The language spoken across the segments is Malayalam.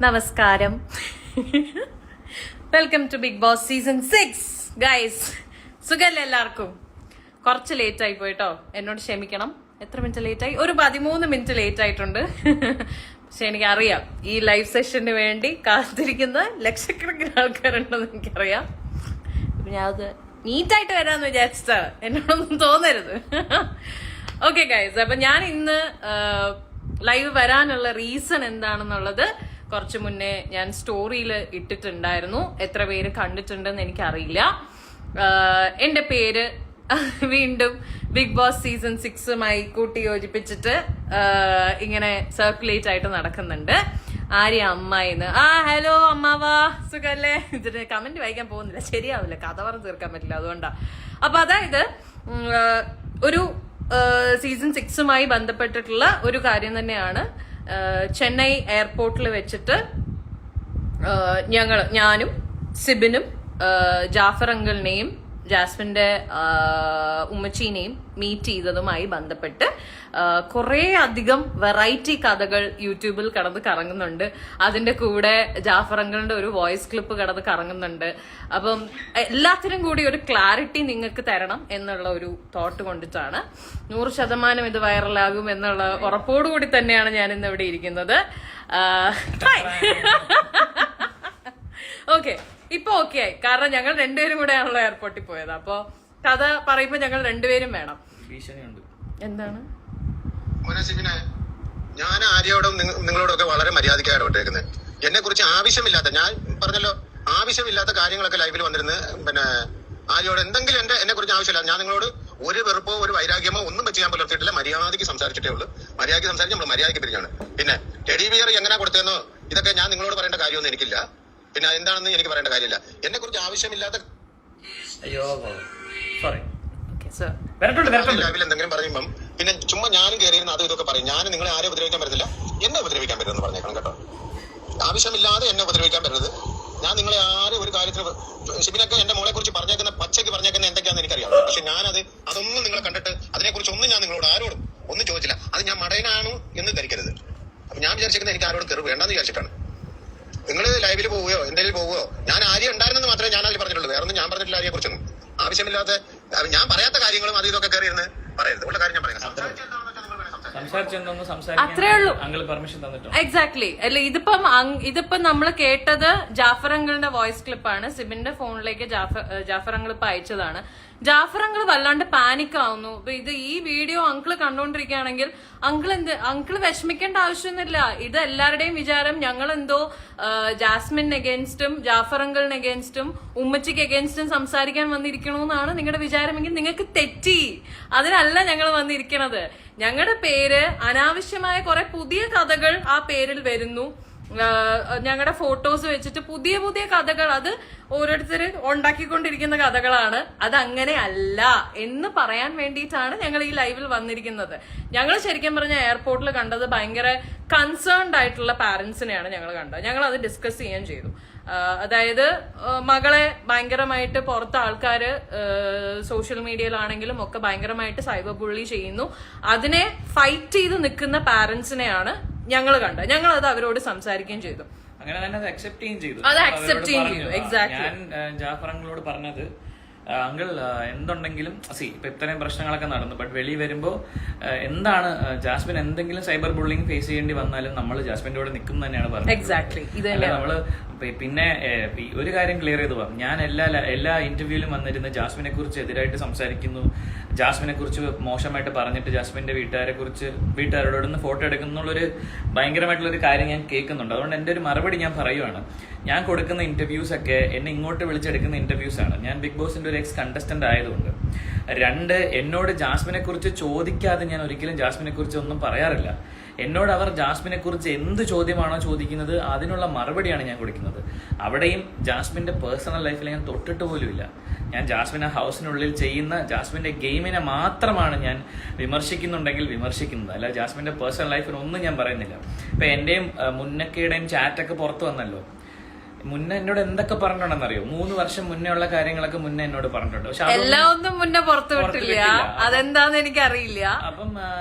നമസ്കാരം. Welcome to Bigg Boss season 6 guys. സുഖല്ലേ എല്ലാവർക്കും? കുറച്ച് ലേറ്റ് ആയി പോയിട്ടോ, എന്നോട് ക്ഷമിക്കണം. എത്ര മിനിറ്റ് ലേറ്റ് ആയി? ഒരു 13 മിനിറ്റ് ലേറ്റ് ആയിട്ടുണ്ട്. പക്ഷെ എനിക്കറിയാം ഈ ലൈവ് സെഷന് വേണ്ടി കാത്തിരിക്കുന്ന ലക്ഷക്കണക്കിന് ആൾക്കാരുണ്ടെന്ന് എനിക്കറിയാം. ഞാൻ അത് നീറ്റായിട്ട് വരാന്ന് വിചാരിച്ചിട്ടാ, എന്നോടൊന്നും തോന്നരുത്. ഓക്കെ ഗൈസ്, അപ്പൊ ഞാൻ ഇന്ന് ലൈവ് വരാനുള്ള റീസൺ എന്താണെന്നുള്ളത് കുറച്ച് മുന്നേ ഞാൻ സ്റ്റോറിയിൽ ഇട്ടിട്ടുണ്ടായിരുന്നു. എത്ര പേര് കണ്ടിട്ടുണ്ടെന്ന് എനിക്കറിയില്ല. എന്റെ പേര് വീണ്ടും ബിഗ് ബോസ് സീസൺ 6മായി കൂട്ടി യോജിപ്പിച്ചിട്ട് ഇങ്ങനെ സർക്കുലേറ്റ് ആയിട്ട് നടക്കുന്നുണ്ട്. ആര്യ അമ്മായിന്ന്. ഹലോ അമ്മാവാ, സുഖല്ലേ? ഇതിന് കമന്റ് വായിക്കാൻ പോകുന്നില്ല, ശരിയാവില്ല, കഥ പറഞ്ഞ് തീർക്കാൻ പറ്റില്ല, അതുകൊണ്ടാ. അപ്പൊ അതായത് ഒരു സീസൺ 6മായി ബന്ധപ്പെട്ടിട്ടുള്ള ഒരു കാര്യം തന്നെയാണ്. ചെന്നൈ എയർപോർട്ടിൽ വെച്ചിട്ട് ഞാനും സിബിനും ജാഫർ അങ്കിളിനെയും ജാസ്മിന്റെ ഉമ്മച്ചീനെയും മീറ്റ് ചെയ്തതുമായി ബന്ധപ്പെട്ട് കുറേ അധികം വെറൈറ്റി കഥകൾ യൂട്യൂബിൽ കടന്ന് കറങ്ങുന്നുണ്ട്. അതിന്റെ കൂടെ ജാഫർ അങ്കിളിന്റെ ഒരു വോയിസ് ക്ലിപ്പ് കടന്ന് കറങ്ങുന്നുണ്ട്. അപ്പം എല്ലാത്തിനും കൂടി ഒരു ക്ലാരിറ്റി നിങ്ങൾക്ക് തരണം എന്നുള്ള ഒരു തോട്ട് കൊണ്ടിട്ടാണ്. 100% ഇത് വൈറലാകും എന്നുള്ള ഉറപ്പോടുകൂടി തന്നെയാണ് ഞാൻ ഇന്ന് ഇവിടെ ഇരിക്കുന്നത്. ഓക്കെ, ഇപ്പൊ ഓക്കെ ആയി. കാരണം ഞങ്ങൾ രണ്ടുപേരും കൂടെ ആണല്ലോ എയർപോർട്ടിൽ പോയത്. അപ്പൊ കഥ പറയുമ്പോ ഞങ്ങൾ രണ്ടുപേരും വേണം. എന്താണ്? ഞാൻ ആര്യോടും നിങ്ങളോടൊക്കെ വളരെ മര്യാദയ്ക്കാണ് ഇടപെട്ടേക്കുന്നത്. എന്നെ കുറിച്ച് ആവശ്യമില്ലാത്ത, ഞാൻ പറഞ്ഞല്ലോ, ആവശ്യമില്ലാത്ത കാര്യങ്ങളൊക്കെ ലൈവിൽ വന്നിരുന്ന് പിന്നെ ആര്യോട് എന്തെങ്കിലും എന്നെ കുറിച്ച് ആവശ്യമില്ല. ഞാൻ നിങ്ങളോട് ഒരു വെറുപ്പോ ഒരു വൈരാഗ്യമോ ഒന്നും വെച്ച് ഞാൻ പുലർത്തിയിട്ടില്ല. മര്യാദയ്ക്ക് സംസാരിച്ചിട്ടേ ഉള്ളൂ. മര്യാദയ്ക്ക് സംസാരിച്ച് നമ്മൾ മര്യാദയ്ക്ക് പിരിഞ്ഞാണ്. പിന്നെ ടെഡി ബിയർ എങ്ങനെ കൊടുത്തേന്നോ ഇതൊക്കെ ഞാൻ നിങ്ങളോട് പറയേണ്ട കാര്യമൊന്നും എനിക്കില്ല. പിന്നെ എന്താണെന്ന് എനിക്ക് പറയേണ്ട കാര്യമില്ല. എന്നെ കുറിച്ച് ആവശ്യമില്ലാത്ത ലൈവിൽ എന്തെങ്കിലും പറയുമ്പം പിന്നെ ചുമ്മാ ഞാനും കയറിയിരുന്ന അതും ഇതൊക്കെ പറയും. ഞാൻ നിങ്ങളെ ആരെ ഉപദ്രവിക്കാൻ പറ്റത്തില്ല, എന്നെ ഉപദ്രവിക്കാൻ പറ്റുമെന്ന് പറഞ്ഞേക്കണം കേട്ടോ. ആവശ്യമില്ലാതെ എന്നെ ഉപദ്രവിക്കാൻ പറ്റരുത്. ഞാൻ നിങ്ങളെ ആരും ഒരു കാര്യത്തിൽ ഷിബിനൊക്കെ എന്റെ മോളെ കുറിച്ച് പറഞ്ഞേക്കുന്ന പച്ചയ്ക്ക് പറഞ്ഞേക്കുന്ന എന്തൊക്കെയാണെന്ന് എനിക്കറിയാം. പക്ഷെ അതൊന്നും നിങ്ങളെ കണ്ടിട്ട് അതിനെക്കുറിച്ച് ഒന്നും ഞാൻ നിങ്ങളോട് ആരോടും ഒന്നും ചോദിച്ചില്ല. അത് ഞാൻ മടയനാണോ എന്ന് ധരിക്കരുത്. അപ്പൊ ഞാൻ വിചാരിച്ചിരിക്കുന്നത് എനിക്ക് ആരോട് കയറി വേണ്ടെന്ന് വിചാരിച്ചിട്ടാണ്. നിങ്ങൾ ലൈവിൽ പോവുകയോ എന്തെങ്കിലും പോവുകയോ, ഞാൻ ആര്യ ഉണ്ടായിരുന്നെന്ന് മാത്രമേ ഞാൻ അതിൽ പറഞ്ഞിട്ടുള്ളൂ. വേറെ ഒന്നും ഞാൻ പറഞ്ഞിട്ടില്ല ആര്യെ കുറിച്ചൊന്നും. ആവശ്യമില്ലാത്ത ഞാൻ പറയാത്ത കാര്യങ്ങളും അത് ഇതൊക്കെ കയറി ഇരുന്ന് പറയരുത്. ഉള്ള കാര്യം ഞാൻ പറയാം. അത്രേ ഉള്ളൂ. എക്സാക്ട്ലി. അല്ല, ഇതിപ്പം നമ്മൾ കേട്ടത് ജാഫർ അങ്കിളിന്റെ വോയിസ് ക്ലിപ്പാണ്. സിബിന്റെ ഫോണിലേക്ക് ജാഫർ അങ്കിൾ ഇപ്പൊ അയച്ചതാണ്. ജാഫർ അങ്കിൾ വല്ലാണ്ട് പാനിക് ആവുന്നു. ഇത് ഈ വീഡിയോ അങ്കിള് കണ്ടോണ്ടിരിക്കുകയാണെങ്കിൽ അങ്കിള് വിഷമിക്കേണ്ട ആവശ്യമൊന്നുമില്ല. ഇത് എല്ലാവരുടെയും വിചാരം ഞങ്ങൾ എന്തോ ജാസ്മിൻ എഗെയിൻസ്റ്റും ജാഫർ അങ്കിളിന് എഗെയിൻസ്റ്റും ഉമ്മച്ചിക്ക് എഗെയിൻസ്റ്റും സംസാരിക്കാൻ വന്നിരിക്കണമെന്നാണ് നിങ്ങളുടെ വിചാരമെങ്കിൽ നിങ്ങൾക്ക് തെറ്റി. അതിനല്ല ഞങ്ങൾ വന്നിരിക്കണത്. ഞങ്ങളുടെ പേര് അനാവശ്യമായ കുറെ പുതിയ കഥകൾ ആ പേരിൽ വരുന്നു. ഞങ്ങളുടെ ഫോട്ടോസ് വെച്ചിട്ട് പുതിയ പുതിയ കഥകൾ, അത് ഓരോരുത്തർ ഉണ്ടാക്കിക്കൊണ്ടിരിക്കുന്ന കഥകളാണ്. അതങ്ങനെ അല്ല എന്ന് പറയാൻ വേണ്ടിയിട്ടാണ് ഞങ്ങൾ ഈ ലൈവിൽ വന്നിരിക്കുന്നത്. ഞങ്ങൾ ശരിക്കും പറഞ്ഞ എയർപോർട്ടിൽ കണ്ടത് ഭയങ്കര കൺസേൺഡ് ആയിട്ടുള്ള പാരന്റ്സിനെയാണ് ഞങ്ങൾ കണ്ടത്. ഞങ്ങൾ അത് ഡിസ്കസ് ചെയ്യാൻ ചെയ്തു. അതായത് മകളെ ഭയങ്കരമായിട്ട് പുറത്ത് ആൾക്കാര് സോഷ്യൽ മീഡിയയിലാണെങ്കിലും ഒക്കെ ഭയങ്കരമായിട്ട് സൈബർ ബുള്ളി ചെയ്യുന്നു. അതിനെ ഫൈറ്റ് ചെയ്ത് നിൽക്കുന്ന പാരന്റ്സിനെയാണ് ഞങ്ങൾ കണ്ടത്. ഞങ്ങൾ അത് അവരോട് സംസാരിക്കുകയും ചെയ്തു. അങ്ങനെ തന്നെ അത് അക്സെപ്റ്റ് ചെയ്യുകയും ചെയ്തു. അത് അക്സെപ്റ്റ് ചെയ്തു. എക്സാക്ട്ലി. ഞാൻ ജാഫർ അങ്കിളോട് പറഞ്ഞത്, അങ്കിൾ എന്തുണ്ടെങ്കിലും ഇപ്പൊ ഇത്രയും പ്രശ്നങ്ങളൊക്കെ നടന്നു, ബട്ട് വെളി വരുമ്പോ എന്താണ് ജാസ്മിൻ എന്തെങ്കിലും സൈബർ ബുള്ളിങ് ഫേസ് ചെയ്യേണ്ടി വന്നാലും നമ്മൾ ജാസ്മിന്റെ കൂടെ നിൽക്കും തന്നെയാണ് പറഞ്ഞത്. എക്സാക്ട്ലി. നമ്മള് പിന്നെ ഒരു കാര്യം ക്ലിയർ ചെയ്ത് പറഞ്ഞു. ഞാൻ എല്ലാ ഇന്റർവ്യൂവിലും വന്നിരുന്ന് ജാസ്മിനെ കുറിച്ച് എതിരായിട്ട് സംസാരിക്കുന്നു, ജാസ്മിനെ കുറിച്ച് മോശമായിട്ട് പറഞ്ഞിട്ട് ജാസ്മിന്റെ വീട്ടുകാരോടൊന്ന് ഫോട്ടോ എടുക്കുന്നുള്ളൊരു ഭയങ്കരമായിട്ടുള്ളൊരു കാര്യം ഞാൻ കേൾക്കുന്നുണ്ട്. അതുകൊണ്ട് എന്റെ ഒരു മറുപടി ഞാൻ പറയുവാണ്. ഞാൻ കൊടുക്കുന്ന ഇന്റർവ്യൂസ് ഒക്കെ എന്നെ ഇങ്ങോട്ട് വിളിച്ചെടുക്കുന്ന ഇന്റർവ്യൂസ് ആണ്. ഞാൻ ബിഗ് ബോസിന്റെ ഒരു എക്സ് കണ്ടസ്റ്റന്റ് ആയതുകൊണ്ട്. 2, എന്നോട് ജാസ്മിനെ കുറിച്ച് ചോദിക്കാതെ ഞാൻ ഒരിക്കലും ജാസ്മിനെ കുറിച്ച് ഒന്നും പറയാറില്ല. എന്നോട് അവർ ജാസ്മിനെ കുറിച്ച് എന്ത് ചോദ്യമാണോ ചോദിക്കുന്നത് അതിനുള്ള മറുപടിയാണ് ഞാൻ കൊടുക്കുന്നത്. അവിടെയും ജാസ്മിന്റെ പേഴ്സണൽ ലൈഫിൽ ഞാൻ തൊട്ടിട്ട് പോലുമില്ല. ഞാൻ ജാസ്മിൻ ഹൗസിനുള്ളിൽ ചെയ്യുന്ന ജാസ്മിന്റെ ഗെയിമിനെ മാത്രമാണ് ഞാൻ വിമർശിക്കുന്നുണ്ടെങ്കിൽ വിമർശിക്കുന്നത്. അല്ല ജാസ്മിന്റെ പേഴ്സണൽ ലൈഫിനൊന്നും ഞാൻ പറയുന്നില്ല. ഇപ്പൊ എന്റെയും മുന്നക്കയുടെയും ചാറ്റൊക്കെ പുറത്തു വന്നല്ലോ. മുന്നേ എന്നോട് എന്തൊക്കെ പറഞ്ഞിട്ടുണ്ടെന്നറിയോ? 3 വർഷം മുന്നേ ഉള്ള കാര്യങ്ങളൊക്കെ മുന്നേ എന്നോട് പറഞ്ഞിട്ടുണ്ട്. പക്ഷെ എല്ലാം ഒന്നും മുന്നേ പുറത്തു വിട്ടില്ല. അതെന്താന്ന് എനിക്കറിയില്ല. അപ്പം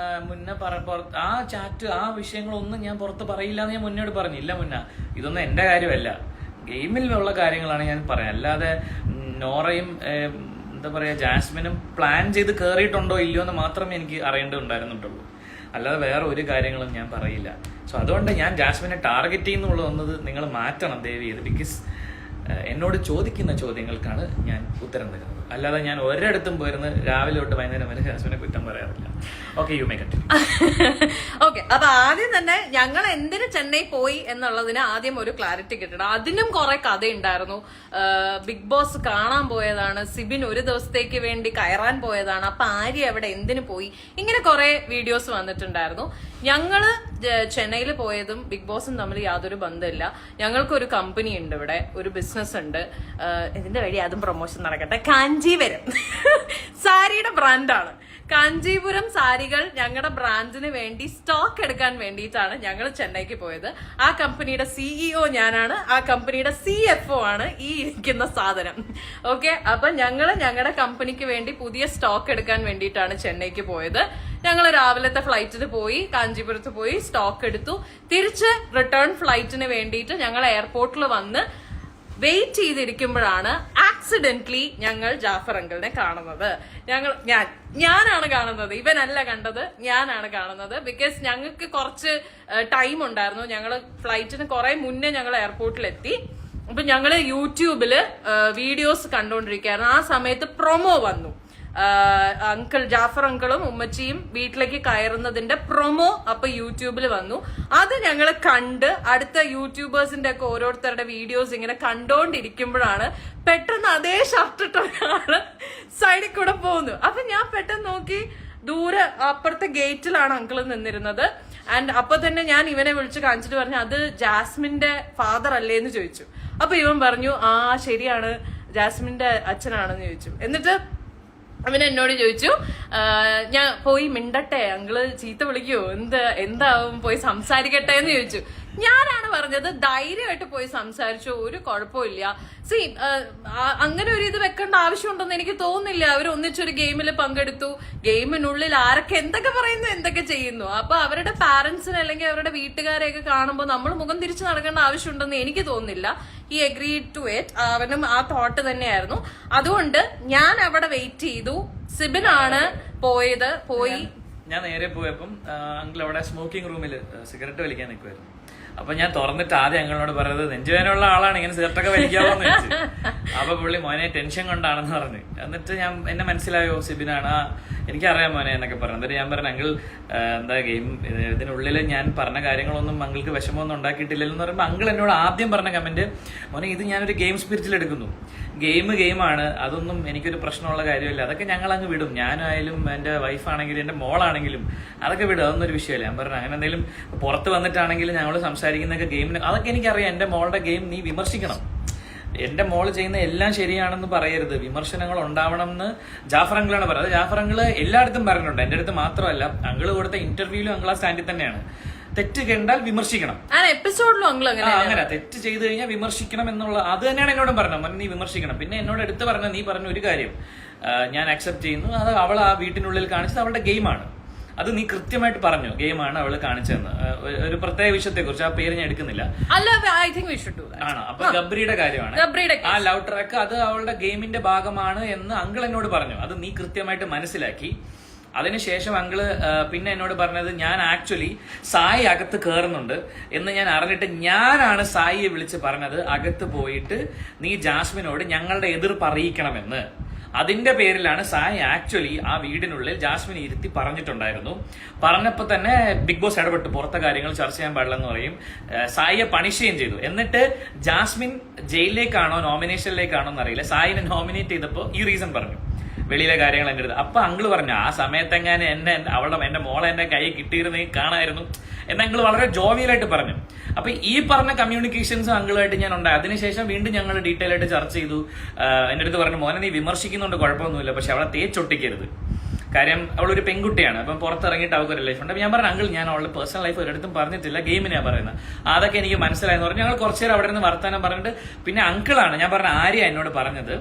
മുന്നേ ആ ചാറ്റ് ആ വിഷയങ്ങളൊന്നും ഞാൻ പുറത്ത് പറയില്ല എന്ന് ഞാൻ മുന്നോട് പറഞ്ഞില്ല. ഇതൊന്നും എന്റെ കാര്യമല്ല, ഗെയിമിലുള്ള കാര്യങ്ങളാണ് ഞാൻ പറയാം. അല്ലാതെ നോറയും എന്താ പറയാ ജാസ്മിനും പ്ലാൻ ചെയ്ത് കയറിയിട്ടുണ്ടോ ഇല്ലയോ എന്ന് മാത്രമേ എനിക്ക് അറിയേണ്ടതുണ്ടായിരുന്നുള്ളൂ. അല്ലാതെ വേറെ ഒരു കാര്യങ്ങളും ഞാൻ പറയില്ല. സോ അതുകൊണ്ട് ഞാൻ ജാസ്മിനെ ടാർഗറ്റ് ചെയ്യുന്നുള്ള വന്നത് നിങ്ങൾ മാറ്റണം ദയവ് ചെയ്ത്. ബിക്കോസ് എന്നോട് ചോദിക്കുന്ന ചോദ്യങ്ങൾക്കാണ് ഞാൻ ഉത്തരം തരുന്നത്. അല്ലാതെ ഞാൻ ഒരിടത്തും പോയിരുന്ന് രാവിലെ തൊട്ട് വൈകുന്നേരം വരെ ജാസ്മിനെ കുറ്റം പറയാറില്ല. Okay, you may continue. Okay, അപ്പൊ ആദ്യം തന്നെ ഞങ്ങൾ എന്തിന് ചെന്നൈ പോയി എന്നുള്ളതിന് ആദ്യം ഒരു ക്ലാരിറ്റി കിട്ടണം. അതിനും കുറെ കഥയുണ്ടായിരുന്നു. ബിഗ് ബോസ് കാണാൻ പോയതാണ്, സിബിൻ ഒരു ദിവസത്തേക്ക് വേണ്ടി കയറാൻ പോയതാണ്, അപ്പൊ ആര്യ അവിടെ എന്തിനു പോയി, ഇങ്ങനെ കുറെ വീഡിയോസ് വന്നിട്ടുണ്ടായിരുന്നു. ഞങ്ങള് ചെന്നൈയിൽ പോയതും ബിഗ് ബോസും തമ്മിൽ യാതൊരു ബന്ധമില്ല. ഞങ്ങൾക്കൊരു കമ്പനി ഉണ്ട് ഇവിടെ, ഒരു ബിസിനസ് ഉണ്ട്. ഇതിന്റെ വഴി അതും പ്രൊമോഷൻ നടക്കട്ടെ. കാഞ്ചീപുരം സാരിയുടെ ബ്രാൻഡാണ്. കാഞ്ചീപുരം സാരികൾ ഞങ്ങളുടെ ബ്രാൻഡിന് വേണ്ടി സ്റ്റോക്ക് എടുക്കാൻ വേണ്ടിയിട്ടാണ് ഞങ്ങൾ ചെന്നൈക്ക് പോയത്. ആ കമ്പനിയുടെ CEO ഞാനാണ്, ആ കമ്പനിയുടെ CFO ആണ് ഈ ഇരിക്കുന്ന സാധനം. ഓക്കെ, അപ്പൊ ഞങ്ങള് ഞങ്ങളുടെ കമ്പനിക്ക് വേണ്ടി പുതിയ സ്റ്റോക്ക് എടുക്കാൻ വേണ്ടിയിട്ടാണ് ചെന്നൈക്ക് പോയത്. ഞങ്ങൾ രാവിലത്തെ ഫ്ലൈറ്റിന് പോയി, കാഞ്ചീപുരത്ത് പോയി സ്റ്റോക്ക് എടുത്തു. തിരിച്ച് റിട്ടേൺ ഫ്ലൈറ്റിന് വേണ്ടിയിട്ട് ഞങ്ങൾ എയർപോർട്ടിൽ വന്ന് വെയിറ്റ് ചെയ്തിരിക്കുമ്പോഴാണ് ആക്സിഡന്റലി ഞങ്ങൾ ജാഫർ അങ്കിളിനെ കാണുന്നത്. ഞാനാണ് കാണുന്നത്, ഇവനല്ല കണ്ടത്, ഞാനാണ് കാണുന്നത്. ബിക്കോസ് ഞങ്ങൾക്ക് കുറച്ച് ടൈം ഉണ്ടായിരുന്നു. ഞങ്ങൾ ഫ്ലൈറ്റിന് കുറെ മുന്നേ ഞങ്ങൾ എയർപോർട്ടിലെത്തി. അപ്പൊ ഞങ്ങള് യൂട്യൂബില് വീഡിയോസ് കണ്ടുകൊണ്ടിരിക്കുകയായിരുന്നു. ആ സമയത്ത് പ്രൊമോ വന്നു. ജാഫർ അങ്കിളും ഉമ്മച്ചിയും വീട്ടിലേക്ക് കയറുന്നതിന്റെ പ്രൊമോ അപ്പൊ യൂട്യൂബിൽ വന്നു. അത് ഞങ്ങൾ കണ്ട് അടുത്ത യൂട്യൂബേഴ്സിന്റെ ഒക്കെ ഓരോരുത്തരുടെ വീഡിയോസ് ഇങ്ങനെ കണ്ടോണ്ടിരിക്കുമ്പോഴാണ് പെട്ടെന്ന് അതേ ഷർട്ട് ഇട്ട ഒരാള് സൈഡിൽ കൂടെ പോകുന്നു. അപ്പൊ ഞാൻ പെട്ടെന്ന് നോക്കി, ദൂരെ അപ്പുറത്തെ ഗേറ്റിലാണ് അങ്കിള് നിന്നിരുന്നത്. ആൻഡ് അപ്പൊ തന്നെ ഞാൻ ഇവനെ വിളിച്ച് കാണിച്ചിട്ട് പറഞ്ഞു, അത് ജാസ്മിന്റെ ഫാദർ അല്ലേ എന്ന് ചോദിച്ചു. അപ്പൊ ഇവൻ പറഞ്ഞു, ആ ശരിയാണ്, ജാസ്മിന്റെ അച്ഛനാണെന്ന് ചോദിച്ചു. എന്നിട്ട് അവൻ എന്നോട് ചോദിച്ചു, ഞാൻ പോയി മിണ്ടട്ടെ, അങ്കിള് ചീത്ത വിളിക്കുവോ, എന്താവും, പോയി സംസാരിക്കട്ടെ എന്ന് ചോദിച്ചു. ഞാനാണ് പറഞ്ഞത്, ധൈര്യമായിട്ട് പോയി സംസാരിച്ചു, ഒരു കുഴപ്പമില്ല. അങ്ങനെ ഒരു ഇത് വെക്കേണ്ട ആവശ്യമുണ്ടെന്ന് എനിക്ക് തോന്നുന്നില്ല. അവർ ഒന്നിച്ചൊരു ഗെയിമിൽ പങ്കെടുത്തു, ഗെയിമിനുള്ളിൽ ആരൊക്കെ എന്തൊക്കെ പറയുന്നു, എന്തൊക്കെ ചെയ്യുന്നു. അപ്പൊ അവരുടെ പാരന്റ്സിനെ അല്ലെങ്കിൽ അവരുടെ വീട്ടുകാരെയൊക്കെ കാണുമ്പോൾ നമ്മൾ മുഖം തിരിച്ചു നടക്കേണ്ട ആവശ്യമുണ്ടെന്ന് എനിക്ക് തോന്നുന്നില്ല. ഈ അഗ്രീഡ് ടു ഇറ്റ്. അവനും ആ തോട്ട് തന്നെയായിരുന്നു. അതുകൊണ്ട് ഞാൻ അവിടെ വെയിറ്റ് ചെയ്തു. സിബിനാണ് പോയി ഞാൻ നേരെ പോയപ്പം അങ്കിൾ അവിടെ സ്മോക്കിംഗ് റൂമിൽ സിഗരറ്റ് വലിക്കാൻ നിൽക്കുമായിരുന്നു. അപ്പൊ ഞാൻ തുറന്നിട്ട് ആദ്യം അങ്ങളോട് പറയുന്നത്, നെഞ്ചുവേനുള്ള ആളാണ്, ഇങ്ങനെ സിഗരറ്റൊക്കെ വലിക്കാവോന്ന് ചോദിച്ചു. അപ്പൊ പുള്ളി മോനെ ടെൻഷൻ കൊണ്ടാണെന്ന് പറഞ്ഞു. എന്നിട്ട് എന്നെ മനസ്സിലായോ സിബിനാണ്, എനിക്കറിയാം മോനെ എന്നൊക്കെ പറഞ്ഞു. എന്നിട്ട് ഞാൻ പറഞ്ഞു, അങ്കിൾ എന്താ ഗെയിം ഇതിനുള്ളിൽ ഞാൻ പറഞ്ഞ കാര്യങ്ങളൊന്നും അങ്കിൾക്ക് വിഷമമൊന്നും ഉണ്ടാക്കിയിട്ടില്ലെന്ന് പറയുമ്പോൾ അങ്കിൾ എന്നോട് ആദ്യം പറഞ്ഞ കമന്റ്, മോനെ ഇത് ഞാനൊരു ഗെയിം സ്പിരിറ്റിൽ എടുക്കുന്നു, ഗെയിമാണ്, അതൊന്നും എനിക്കൊരു പ്രശ്നമുള്ള കാര്യമില്ല, അതൊക്കെ ഞങ്ങൾ അങ്ങ് വിടും, ഞാനായാലും എന്റെ വൈഫാണെങ്കിലും എന്റെ മോളാണെങ്കിലും അതൊക്കെ വിടും, അതൊന്നും ഒരു വിഷയമല്ല. ഞാൻ പറഞ്ഞു, അങ്ങനെ എന്തെങ്കിലും പുറത്ത് വന്നിട്ടാണെങ്കിലും ഞങ്ങൾ സംസാരിക്കുന്നൊക്കെ ഗെയിമിന്, അതൊക്കെ എനിക്കറിയാം, എന്റെ മോളുടെ ഗെയിം നീ വിമർശിക്കണം, എന്റെ മോള് ചെയ്യുന്ന എല്ലാം ശരിയാണെന്ന് പറയരുത്, വിമർശനങ്ങൾ ഉണ്ടാവണം എന്ന് ജാഫർ അങ്കിളാണ് പറയുന്നത്. ജാഫർ അങ്കിള് എല്ലായിടത്തും പറഞ്ഞിട്ടുണ്ട്, എന്റെ അടുത്ത് മാത്രമല്ല, അങ്കിള് കൊടുത്ത ഇന്റർവ്യൂവിലും അങ്കിൾ ആ സ്റ്റാൻഡിൽ തന്നെയാണ്. തെറ്റ് കണ്ടാൽ വിമർശിക്കണം, എപ്പിസോഡിലും അങ്ങനെ തെറ്റ് ചെയ്ത് കഴിഞ്ഞാൽ വിമർശിക്കണം എന്നുള്ള അത് തന്നെയാണ് എന്നോടും പറഞ്ഞത്, നീ വിമർശിക്കണം. പിന്നെ എന്നോട് എടുത്ത് പറഞ്ഞ, നീ പറഞ്ഞ ഒരു കാര്യം ഞാൻ അക്സെപ്റ്റ് ചെയ്യുന്നു, അത് അവൾ ആ വീട്ടിനുള്ളിൽ കാണിച്ചത് അവളുടെ ഗെയിമാണ്, അത് നീ കൃത്യമായിട്ട് പറഞ്ഞു, ഗെയിമാണ് അവള് കാണിച്ചതെന്ന്. ഒരു പ്രത്യേക വിഷയത്തെ കുറിച്ച്, ആ പേര് ഞാൻ എടുക്കുന്നില്ല, ആണോ. അപ്പൊ ഗബ്രിയുടെ കാര്യമാണ്, ആ ലവ് ട്രാക്ക്, അത് അവളുടെ ഗെയിമിന്റെ ഭാഗമാണ് എന്ന് അങ്കിൾ എന്നോട് പറഞ്ഞു. അത് നീ കൃത്യമായിട്ട് മനസ്സിലാക്കി. അതിനുശേഷം അങ്കിള് പിന്നെ എന്നോട് പറഞ്ഞത്, ഞാൻ ആക്ച്വലി സായി അകത്ത് കയറുന്നുണ്ട് എന്ന് ഞാൻ അറിഞ്ഞിട്ട് ഞാനാണ് സായിയെ വിളിച്ച് പറഞ്ഞത്, അകത്ത് പോയിട്ട് നീ ജാസ്മിനോട് ഞങ്ങളുടെ എതിർപ്പ് അറിയിക്കണമെന്ന്. അതിന്റെ പേരിലാണ് സായി ആക്ച്വലി ആ വീടിനുള്ളിൽ ജാസ്മിൻ ഇരുത്തി പറഞ്ഞിട്ടുണ്ടായിരുന്നു. പറഞ്ഞപ്പോ തന്നെ ബിഗ് ബോസ് ഇടപെട്ട്, പുറത്തെ കാര്യങ്ങൾ ചർച്ച ചെയ്യാൻ പാടില്ലെന്ന് പറയും, സായിയെ പണിഷ് ചെയ്യുകയും ചെയ്തു. എന്നിട്ട് ജാസ്മിൻ ജയിലിലേക്കാണോ നോമിനേഷനിലേക്കാണോ എന്നറിയില്ല, സായിനെ നോമിനേറ്റ് ചെയ്തപ്പോ ഈ റീസൺ പറഞ്ഞു, വെളിയിലെ കാര്യങ്ങൾ എന്റെ അടുത്ത്. അപ്പൊ അങ്കിള് പറഞ്ഞു, ആ സമയത്തെങ്ങാനും എന്റെ മോളെ എന്റെ കൈ കിട്ടിയിരുന്നെങ്കിൽ കാണായിരുന്നു എന്ന് അങ്കിള് വളരെ ജോവിയലായിട്ട് പറഞ്ഞു. അപ്പൊ ഈ പറഞ്ഞ കമ്മ്യൂണിക്കേഷൻസ് അങ്കിളുമായിട്ട് ഞാൻ ഉണ്ടായി. അതിനുശേഷം വീണ്ടും ഞങ്ങൾ ഡീറ്റെയിൽ ആയിട്ട് ചർച്ച ചെയ്തു. എന്റെ അടുത്ത് പറഞ്ഞു, മോനെ നീ വിമർശിക്കുന്നുണ്ട്, കുഴപ്പമൊന്നുമില്ല, പക്ഷെ അവളെ തേച്ചൊട്ടിക്കരുത്, കാര്യം അവളൊരു പെൺകുട്ടിയാണ്, അപ്പം പുറത്തിറങ്ങിയിട്ട് അവൾക്ക് ഒരു ലൈഫ് ഉണ്ട്. അപ്പൊ ഞാൻ പറഞ്ഞു അങ്കിൾ ഞാൻ അവളുടെ പേഴ്സണൽ ലൈഫ് ഒരിടത്തും പറഞ്ഞിട്ടില്ല, ഗെയിമിനാണ് പറയുന്നത്, അതൊക്കെ എനിക്ക് മനസ്സിലായെന്ന് പറഞ്ഞു. ഞങ്ങൾ കുറച്ചു നേരം അവിടെ നിന്ന് വർത്താനം പറഞ്ഞിട്ട് പിന്നെ അങ്കിളാണ് ഞാൻ പറഞ്ഞ ആര്യ എന്നോട് പറഞ്ഞത്,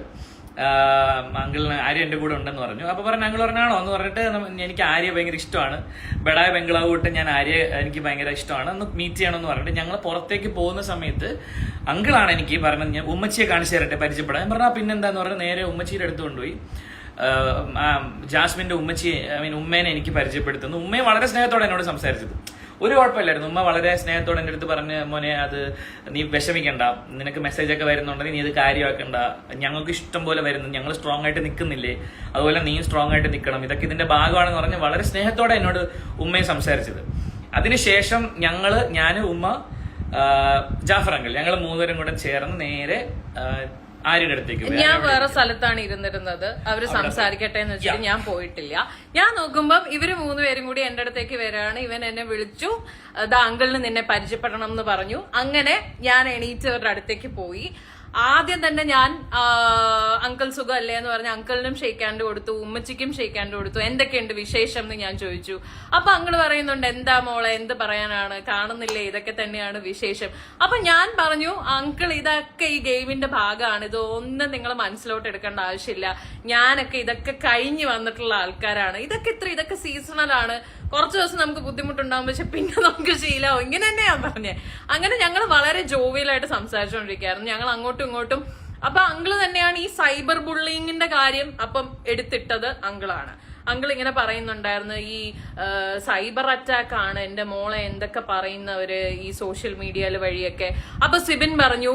അങ്കിളിന് ആര്യ എന്റെ കൂടെ ഉണ്ടെന്ന് പറഞ്ഞു. അപ്പൊ പറഞ്ഞു അങ്കിൾ പറഞ്ഞാണോ എന്ന് പറഞ്ഞിട്ട് എനിക്ക് ആര്യ ഭയങ്കര ഇഷ്ടമാണ്, ബെഡായ ബംഗ്ലാവ് തൊട്ട് ഞാൻ ആര്യ എനിക്ക് ഭയങ്കര ഇഷ്ടമാണ്, ഒന്ന് മീറ്റ് ചെയ്യണമെന്ന് പറഞ്ഞിട്ട് ഞങ്ങൾ പുറത്തേക്ക് പോകുന്ന സമയത്ത് അങ്കിളാണ് എനിക്ക് പറഞ്ഞത് ഞാൻ ഉമ്മച്ചിയെ കാണിച്ചു തരട്ടെ പരിചയപ്പെടാൻ. ഞാൻ പറഞ്ഞാൽ പിന്നെന്താന്ന് പറഞ്ഞാൽ നേരെ ഉമ്മച്ചിയുടെ അടുത്ത് കൊണ്ടുപോയി ജാസ്മിന്റെ ഉമ്മച്ചി ഉമ്മേനെ എനിക്ക് പരിചയപ്പെടുത്തുന്നു. ഉമ്മയെ വളരെ സ്നേഹത്തോടെ എന്നോട് സംസാരിച്ചത്, ഒരു കുഴപ്പമില്ലായിരുന്നു. ഉമ്മ വളരെ സ്നേഹത്തോടെ എൻ്റെ അടുത്ത് പറഞ്ഞ് മോനെ അത് നീ വിഷമിക്കണ്ട, നിനക്ക് മെസ്സേജ് ഒക്കെ വരുന്നുണ്ടെങ്കിൽ നീ ഇത് കാര്യമാക്കണ്ട, ഞങ്ങൾക്ക് ഇഷ്ടം പോലെ വരുന്നു, ഞങ്ങൾ സ്ട്രോങ് ആയിട്ട് നിൽക്കുന്നില്ലേ, അതുപോലെ നീ സ്ട്രോങ് ആയിട്ട് നിൽക്കണം, ഇതൊക്കെ ഇതിന്റെ ഭാഗമാണെന്ന് പറഞ്ഞ് വളരെ സ്നേഹത്തോടെ എന്നോട് ഉമ്മയെ സംസാരിച്ചത്. അതിനുശേഷം ഞാൻ ഉമ്മ ജാഫർ അങ്കിൾ ഞങ്ങൾ മൂന്നുപേരും കൂടെ ചേർന്ന് നേരെ ആര്യയുടെ അടുത്തേക്ക്. ഞാൻ വേറെ സ്ഥലത്താണ് ഇരുന്നിരുന്നത്, അവര് സംസാരിക്കട്ടെ എന്ന് വെച്ചിട്ട് ഞാൻ പോയിട്ടില്ല. ഞാൻ നോക്കുമ്പം ഇവര് മൂന്നുപേരും കൂടി എന്റെ അടുത്തേക്ക് വരികയാണ്. ഇവൻ എന്നെ വിളിച്ചു, അങ്കിളിന് നിന്നെ പരിചയപ്പെടണം എന്ന് പറഞ്ഞു. അങ്ങനെ ഞാൻ എണീറ്റവരുടെ അടുത്തേക്ക് പോയി. ആദ്യം തന്നെ ഞാൻ അങ്കിൾ സുഖം അല്ലേ എന്ന് പറഞ്ഞ അങ്കിളിനും ഷെയ്ക്കാൻഡ് കൊടുത്തു, ഉമ്മച്ചിക്കും ഷെയ്ക്കാൻഡ് കൊടുത്തു. എന്തൊക്കെയുണ്ട് വിശേഷം എന്ന് ഞാൻ ചോദിച്ചു. അപ്പൊ അങ്കിള് പറയുന്നുണ്ട് എന്താ മോളെ എന്ത് പറയാനാണ്, കാണുന്നില്ലേ, ഇതൊക്കെ തന്നെയാണ് വിശേഷം. അപ്പൊ ഞാൻ പറഞ്ഞു അങ്കിൾ ഇതൊക്കെ ഈ ഗെയിമിന്റെ ഭാഗമാണ്, ഇതൊന്നും നിങ്ങൾ മനസ്സിലോട്ട് എടുക്കേണ്ട ആവശ്യമില്ല, ഞാനൊക്കെ ഇതൊക്കെ കഴിഞ്ഞു വന്നിട്ടുള്ള ആൾക്കാരാണ്, ഇതൊക്കെ സീസണലാണ്, കുറച്ച് ദിവസം നമുക്ക് ബുദ്ധിമുട്ടുണ്ടാവും പക്ഷെ പിന്നെ നമുക്ക് ശീലമാവും, ഇങ്ങനെ തന്നെ ഞാൻ പറഞ്ഞേ. അങ്ങനെ ഞങ്ങൾ വളരെ ജോവിയലായിട്ട് സംസാരിച്ചുകൊണ്ടിരിക്കുകയായിരുന്നു ഞങ്ങൾ അങ്ങോട്ടും ഇങ്ങോട്ടും. അപ്പൊ അങ്കിള് തന്നെയാണ് ഈ സൈബർ ബുള്ളിങ്ങിന്റെ കാര്യം അപ്പം എടുത്തിട്ടത് അങ്കിളാണ്. അങ്കിൾ ഇങ്ങനെ പറയുന്നുണ്ടായിരുന്നു ഈ സൈബർ അറ്റാക്ക് ആണ് എന്റെ മോളെ എന്തൊക്കെ പറയുന്നവര് ഈ സോഷ്യൽ മീഡിയയിൽ വഴിയൊക്കെ. അപ്പൊ സിബിൻ പറഞ്ഞു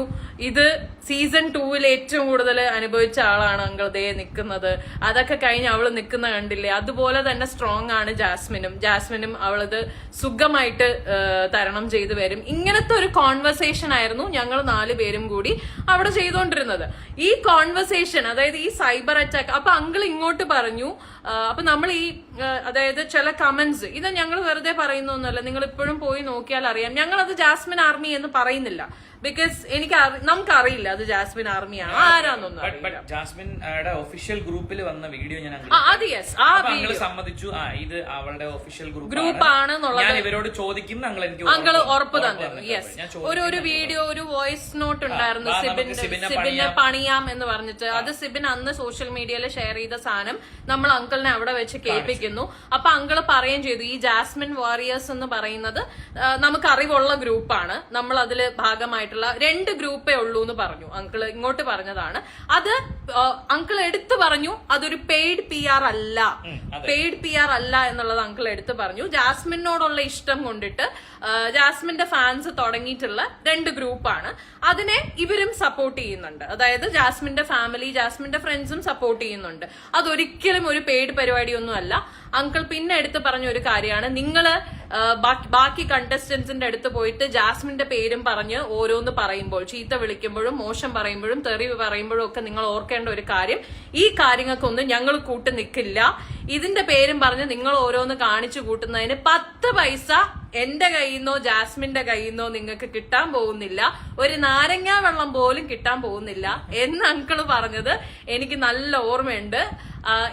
ഇത് സീസൺ 2 ഏറ്റവും കൂടുതൽ അനുഭവിച്ച ആളാണ് അങ്കിൾ ദേ നിൽക്കുന്നത്, അതൊക്കെ കഴിഞ്ഞ് അവള് നിൽക്കുന്ന കണ്ടില്ലേ, അതുപോലെ തന്നെ സ്ട്രോങ് ആണ് ജാസ്മിനും അവളത് സുഖമായിട്ട് തരണം ചെയ്തു വരും. ഇങ്ങനത്തെ ഒരു കോൺവെർസേഷൻ ആയിരുന്നു ഞങ്ങൾ 4 പേരും കൂടി അവിടെ ചെയ്തുകൊണ്ടിരുന്നത്. ഈ കോൺവെർസേഷൻ അതായത് ഈ സൈബർ അറ്റാക്ക്, അപ്പൊ അങ്കിൾ ഇങ്ങോട്ട് പറഞ്ഞു. അപ്പൊ നമ്മൾ ഈ അതായത് ചില കമന്റ്സ് ഇത് ഞങ്ങൾ വെറുതെ പറയുന്നൊന്നുമല്ല, നിങ്ങൾ ഇപ്പോഴും പോയി നോക്കിയാൽ അറിയാം. ഞങ്ങൾ അത് ജാസ്മിൻ ആർമി എന്ന് പറയുന്നില്ല, ബിക്കോസ് നമുക്കറിയില്ല അത് ജാസ്മിൻ ആർമിയാണ് ആരാന്നൊന്നും. ജാസ്മിൻ ഒഫീഷ്യൽ ഗ്രൂപ്പിൽ വന്ന വീഡിയോ ഞാൻ സമ്മതിച്ചു, ഇത് അവളുടെ ഒഫീഷ്യൽ ഗ്രൂപ്പ് ആണെന്നുള്ളത് ഞാൻ ഇവരോട് ചോദിക്കും, അങ്കിള് ഉറപ്പ് തന്നിരുന്നു. യെസ്, ഒരു വീഡിയോ ഒരു വോയിസ് നോട്ട് ഉണ്ടായിരുന്നു സിബിനെ പണിയാം എന്ന് പറഞ്ഞിട്ട്. അത് സിബിൻ അന്ന് സോഷ്യൽ മീഡിയയിൽ ഷെയർ ചെയ്ത സാധനം നമ്മൾ അങ്കിളിനെ അവിടെ വെച്ച് കേൾപ്പിക്കുന്നു. അപ്പൊ അങ്കിള് പറയുകയും ചെയ്തു ഈ ജാസ്മിൻ വാരിയേഴ്സ് എന്ന് പറയുന്നത് നമുക്ക് അറിവുള്ള ഗ്രൂപ്പാണ്, നമ്മൾ അതില് ഭാഗമായിട്ടുള്ള 2 ഗ്രൂപ്പേ ഉള്ളൂ എന്ന് പറഞ്ഞു. അങ്കിള് ഇങ്ങോട്ട് പറഞ്ഞതാണ്. അത് അങ്കിൾ എടുത്തു പറഞ്ഞു അതൊരു പെയ്ഡ് PR അല്ല എന്നുള്ളത് അങ്കിൾ എടുത്തു പറഞ്ഞു. ജാസ്മിനോടുള്ള ഇഷ്ടം കൊണ്ടിട്ട് ജാസ്മിന്റെ ഫാൻസ് തുടങ്ങിയിട്ടുള്ള 2 ഗ്രൂപ്പാണ്. അതിനെ ഇവരും സപ്പോർട്ട് ചെയ്യുന്നുണ്ട്, അതായത് ജാസ്മിന്റെ ഫാമിലി ജാസ്മിന്റെ ഫ്രണ്ട്സും സപ്പോർട്ട് ചെയ്യുന്നുണ്ട്. അതൊരിക്കലും ഒരു പെയ്ഡ് പരിപാടിയൊന്നും അല്ല. അങ്കിൾ പിന്നെ എടുത്ത് പറഞ്ഞ ഒരു കാര്യമാണ്, നിങ്ങള് ബാക്കി കണ്ടസ്റ്റന്റ്സിന്റെ അടുത്ത് പോയിട്ട് ജാസ്മിന്റെ പേരും പറഞ്ഞ് ഓരോന്ന് പറയുമ്പോൾ, ചീത്ത വിളിക്കുമ്പോഴും മോശം പറയുമ്പോഴും തെറി പറയുമ്പോഴും ഒക്കെ നിങ്ങൾ ഓർക്കേണ്ട ഒരു കാര്യം, ഈ കാര്യങ്ങൾക്കൊന്നും ഞങ്ങൾ കൂട്ടു നിൽക്കില്ല. ഇതിന്റെ പേരും പറഞ്ഞ് നിങ്ങൾ ഓരോന്ന് കാണിച്ചു കൂട്ടുന്നതിന് 10 പൈസ എന്റെ കയ്യിൽ നിന്നോ ജാസ്മിന്റെ കയ്യിൽ നിന്നോ നിങ്ങൾക്ക് കിട്ടാൻ പോകുന്നില്ല, ഒരു നാരങ്ങാ വെള്ളം പോലും കിട്ടാൻ പോകുന്നില്ല എന്ന് അങ്കിള് പറഞ്ഞത് എനിക്ക് നല്ല ഓർമ്മയുണ്ട്.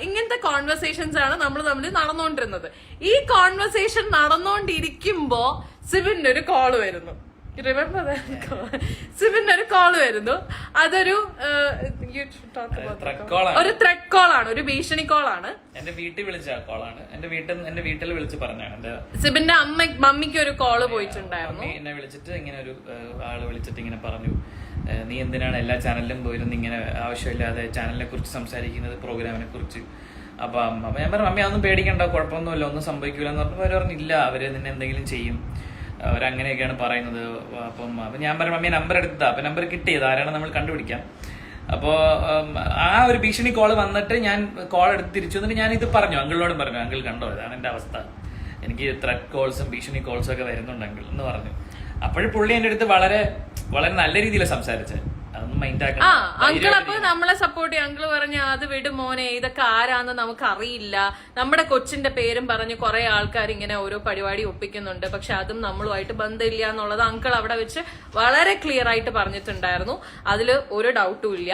ഇങ്ങനത്തെ കോൺവെർസേഷൻസ് ആണ് നമ്മൾ തമ്മിൽ നടന്നുകൊണ്ടിരുന്നത്. ഈ കോൺവെർസേഷൻ നടന്നുകൊണ്ടിരിക്കുമ്പോ സിബിന്റെ ഒരു കോള് വരുന്നു. സിബിന്റെ ഒരു കോള് വരുന്നു. അതൊരു ഒരു ത്രെഡ് കോളാണ്, ഒരു ഭീഷണി കോളാണ്. എന്റെ വീട്ടിൽ വിളിച്ച കോളാണ്, എന്റെ വീട്ടിൽ വിളിച്ച് പറഞ്ഞാണ്. സിബിന്റെ മമ്മിക്ക് ഒരു കോള് പോയിട്ടുണ്ടായിരുന്നു. എന്നെ വിളിച്ചിട്ട് ഇങ്ങനെ ഒരു ആള് വിളിച്ചിട്ട് ഇങ്ങനെ പറഞ്ഞു, നീ എന്തിനാണ് എല്ലാ ചാനലിലും പോയിരുന്ന് ഇങ്ങനെ ആവശ്യമില്ലാതെ ചാനലിനെ കുറിച്ച് സംസാരിക്കുന്നത്, പ്രോഗ്രാമിനെ കുറിച്ച്. അപ്പൊ ഞാൻ പറഞ്ഞു അമ്മ അതൊന്നും പേടിക്കണ്ട, കുഴപ്പമൊന്നുമില്ല, ഒന്നും സംഭവിക്കില്ല എന്ന് പറഞ്ഞപ്പോൾ അവർ പറഞ്ഞു ഇല്ല അവര് നിന്നെ എന്തെങ്കിലും ചെയ്യും, അവരങ്ങനെയൊക്കെയാണ് പറയുന്നത്. അപ്പം ഞാൻ പറഞ്ഞു അമ്മയെ നമ്പർ എടുത്താ, അപ്പൊ നമ്പർ കിട്ടിയത് ആരാണ് നമ്മൾ കണ്ടുപിടിക്കാം. അപ്പോ ആ ഒരു ഭീഷണി കോള് വന്നിട്ട് ഞാൻ കോൾ എടുത്ത് തിരിച്ചു വന്നിട്ട് ഞാൻ ഇത് പറഞ്ഞു, അങ്കിളിനോടും പറഞ്ഞു, അങ്കിൾ കണ്ടോ ഇതാണ് എന്റെ അവസ്ഥ, എനിക്ക് ത്രെഡ് കോൾസും ഭീഷണി കോൾസും ഒക്കെ വരുന്നുണ്ട് അങ്കിൾ എന്ന് പറഞ്ഞു. അപ്പോഴും പുള്ളി എൻ്റെ അടുത്ത് വളരെ വളരെ നല്ല രീതിയിൽ സംസാരിച്ചത്, അതൊന്നും മൈൻഡ് ആ അങ്കിൾ അപ്പൊ നമ്മളെ സപ്പോർട്ട് ചെയ്യും. അങ്കിള് പറഞ്ഞ അത് വിടും മോനെ, ഇതൊക്കെ ആരാന്ന് നമുക്ക് അറിയില്ല, നമ്മുടെ കൊച്ചിന്റെ പേരും പറഞ്ഞ് കുറെ ആൾക്കാർ ഇങ്ങനെ ഓരോ പരിപാടി ഒപ്പിക്കുന്നുണ്ട്, പക്ഷെ അതും നമ്മളുമായിട്ട് ബന്ധമില്ല എന്നുള്ളത് അങ്കിൾ അവിടെ വെച്ച് വളരെ ക്ലിയർ ആയിട്ട് പറഞ്ഞിട്ടുണ്ടായിരുന്നു. അതില് ഒരു ഡൗട്ടും ഇല്ല.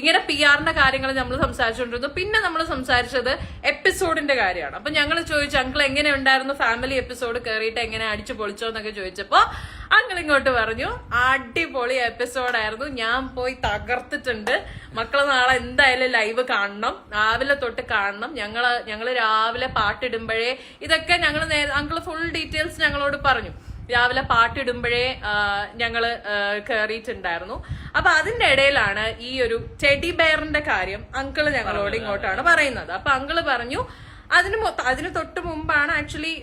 ഇങ്ങനെ PR-ന്റെ കാര്യങ്ങൾ നമ്മൾ സംസാരിച്ചുകൊണ്ടിരുന്നു. പിന്നെ നമ്മൾ സംസാരിച്ചത് എപ്പിസോഡിന്റെ കാര്യമാണ്. അപ്പൊ ഞങ്ങൾ ചോദിച്ചു അങ്കിൾ എങ്ങനെ ഉണ്ടായിരുന്നു ഫാമിലി എപ്പിസോഡ് കയറിയിട്ട് എങ്ങനെ അടിച്ചു പൊളിച്ചോ എന്നൊക്കെ ചോദിച്ചപ്പോ അങ്കിൾ ഇങ്ങോട്ട് പറഞ്ഞു അടിപൊളി എപ്പിസോഡായിരുന്നു, ഞാൻ പോയി തകർത്തിട്ടുണ്ട്, മക്കള് നാളെ എന്തായാലും ലൈവ് കാണണം, രാവിലെ തൊട്ട് കാണണം. ഞങ്ങള് രാവിലെ പാട്ടിടുമ്പോഴേ ഇതൊക്കെ ഞങ്ങൾ അങ്കിള് ഫുൾ ഡീറ്റെയിൽസ് ഞങ്ങളോട് പറഞ്ഞു. രാവിലെ പാട്ടിടുമ്പോഴേ ഞങ്ങള് കേറിയിട്ടുണ്ടായിരുന്നു. അപ്പൊ അതിന്റെ ഇടയിലാണ് ഈ ഒരു ടെഡി ബെയറിന്റെ കാര്യം അങ്കിള് ഞങ്ങളോട് ഇങ്ങോട്ടാണ് പറയുന്നത്. അപ്പൊ അങ്കിള് പറഞ്ഞു അതിന് തൊട്ട് മുമ്പാണ് ആക്ച്വലി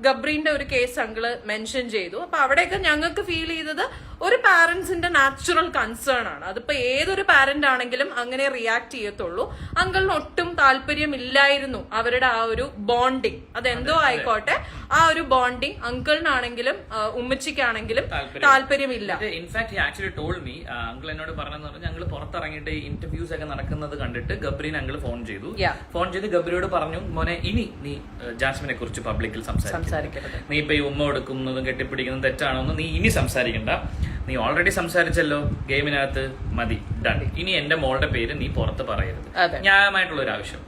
ഗബ്രീന്റെ ഒരു കേസ് അങ്കിള് മെൻഷൻ ചെയ്തു. അപ്പൊ അവിടെയൊക്കെ ഞങ്ങൾക്ക് ഫീൽ ചെയ്തത് ഒരു പാരന്റ്സിന്റെ നാച്ചുറൽ കൺസേൺ ആണ്. അതിപ്പോ ഏതൊരു പാരന്റ് ആണെങ്കിലും അങ്ങനെ റിയാക്ട് ചെയ്യത്തുള്ളൂ. അങ്കിളിന് ഒട്ടും താല്പര്യമില്ലായിരുന്നു അവരുടെ ആ ഒരു ബോണ്ടിങ്, അതെന്തോ ആയിക്കോട്ടെ, ആ ഒരു ബോണ്ടിങ് അങ്കിളിനാണെങ്കിലും ഉമ്മച്ചിക്കാണെങ്കിലും താല്പര്യമില്ല. In fact actually told me, uncle എന്നോട് പറഞ്ഞെന്ന് പറഞ്ഞാൽ ഞങ്ങൾ പുറത്തിറങ്ങിയിട്ട് ഇന്റർവ്യൂസ് ഒക്കെ നടക്കുന്നത് കണ്ടിട്ട് ഗബ്രീൻ അങ്കിൾ ഫോൺ ചെയ്ത് ഗബ്രിയോട് പറഞ്ഞു മോനെ ഇനി നീ ജാസ്മിനെ കുറിച്ച് പബ്ലിക്കിൽ സംസാരിക്കരുത്, നീ ഇപ്പൊ ഈ ഉമ്മ കൊടുക്കുന്നതും കെട്ടിപ്പിടിക്കുന്നതും തെറ്റാണോന്ന് നീ ഇനി സംസാരിക്കണ്ട, നീ ഓൾറെഡി സംസാരിച്ചല്ലോ ഗെയിമിനകത്ത്, മതി, ഡൺ. ഇനി എന്റെ മോളുടെ പേര് നീ പുറത്ത് പറയരുത്. ന്യായമായിട്ടുള്ള ഒരു ആവശ്യം.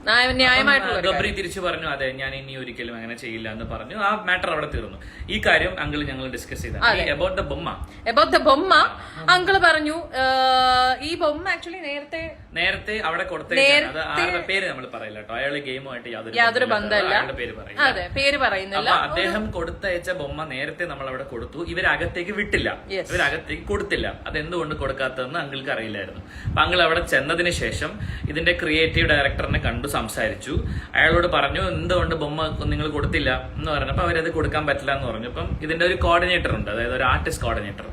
ഗബ്രി തിരിച്ചു പറഞ്ഞു അതെ ഞാൻ ഇനി ഒരിക്കലും അങ്ങനെ ചെയ്യില്ല എന്ന് പറഞ്ഞു. ആ മാറ്റർ അവിടെ തീർന്നു. ഈ കാര്യം അങ്കിൾ ഞങ്ങൾ ഡിസ്കസ് ചെയ്തു. അബൌട്ട് ദ ബൊമ്മ അങ്കിള് പറഞ്ഞു ഈ ബൊമ്മ ആക്ച്വലി നേരത്തെ അവിടെ കൊടുത്ത പേര് നമ്മൾ പറയില്ല കേട്ടോ, അയാള് ഗെയിമുമായിട്ട് യാതൊരു ബന്ധമില്ല, പേര് പറയുന്നില്ല. അദ്ദേഹം കൊടുത്തയച്ച ബൊമ്മ നേരത്തെ നമ്മൾ അവിടെ കൊടുത്തു, ഇവരകത്തേക്ക് വിട്ടില്ല, ഇവരകത്തേക്ക് കൊടുത്തില്ല. അതെന്തുകൊണ്ട് കൊടുക്കാത്തതെന്ന് അങ്കിൾക്ക് അറിയില്ലായിരുന്നു. അപ്പൊ അങ്കിൾ അവിടെ ചെന്നതിന് ശേഷം ഇതിന്റെ ക്രിയേറ്റീവ് ഡയറക്ടറിനെ കണ്ടു സംസാരിച്ചു. അയാളോട് പറഞ്ഞു എന്തുകൊണ്ട് ബൊമ്മ നിങ്ങൾ കൊടുത്തില്ല എന്ന് പറഞ്ഞപ്പോ അവരത് കൊടുക്കാൻ പറ്റില്ല എന്ന് പറഞ്ഞു. അപ്പം ഇതിന്റെ ഒരു കോർഡിനേറ്റർ ഉണ്ട്, അതായത് ഒരു ആർട്ടിസ്റ്റ് കോർഡിനേറ്റർ,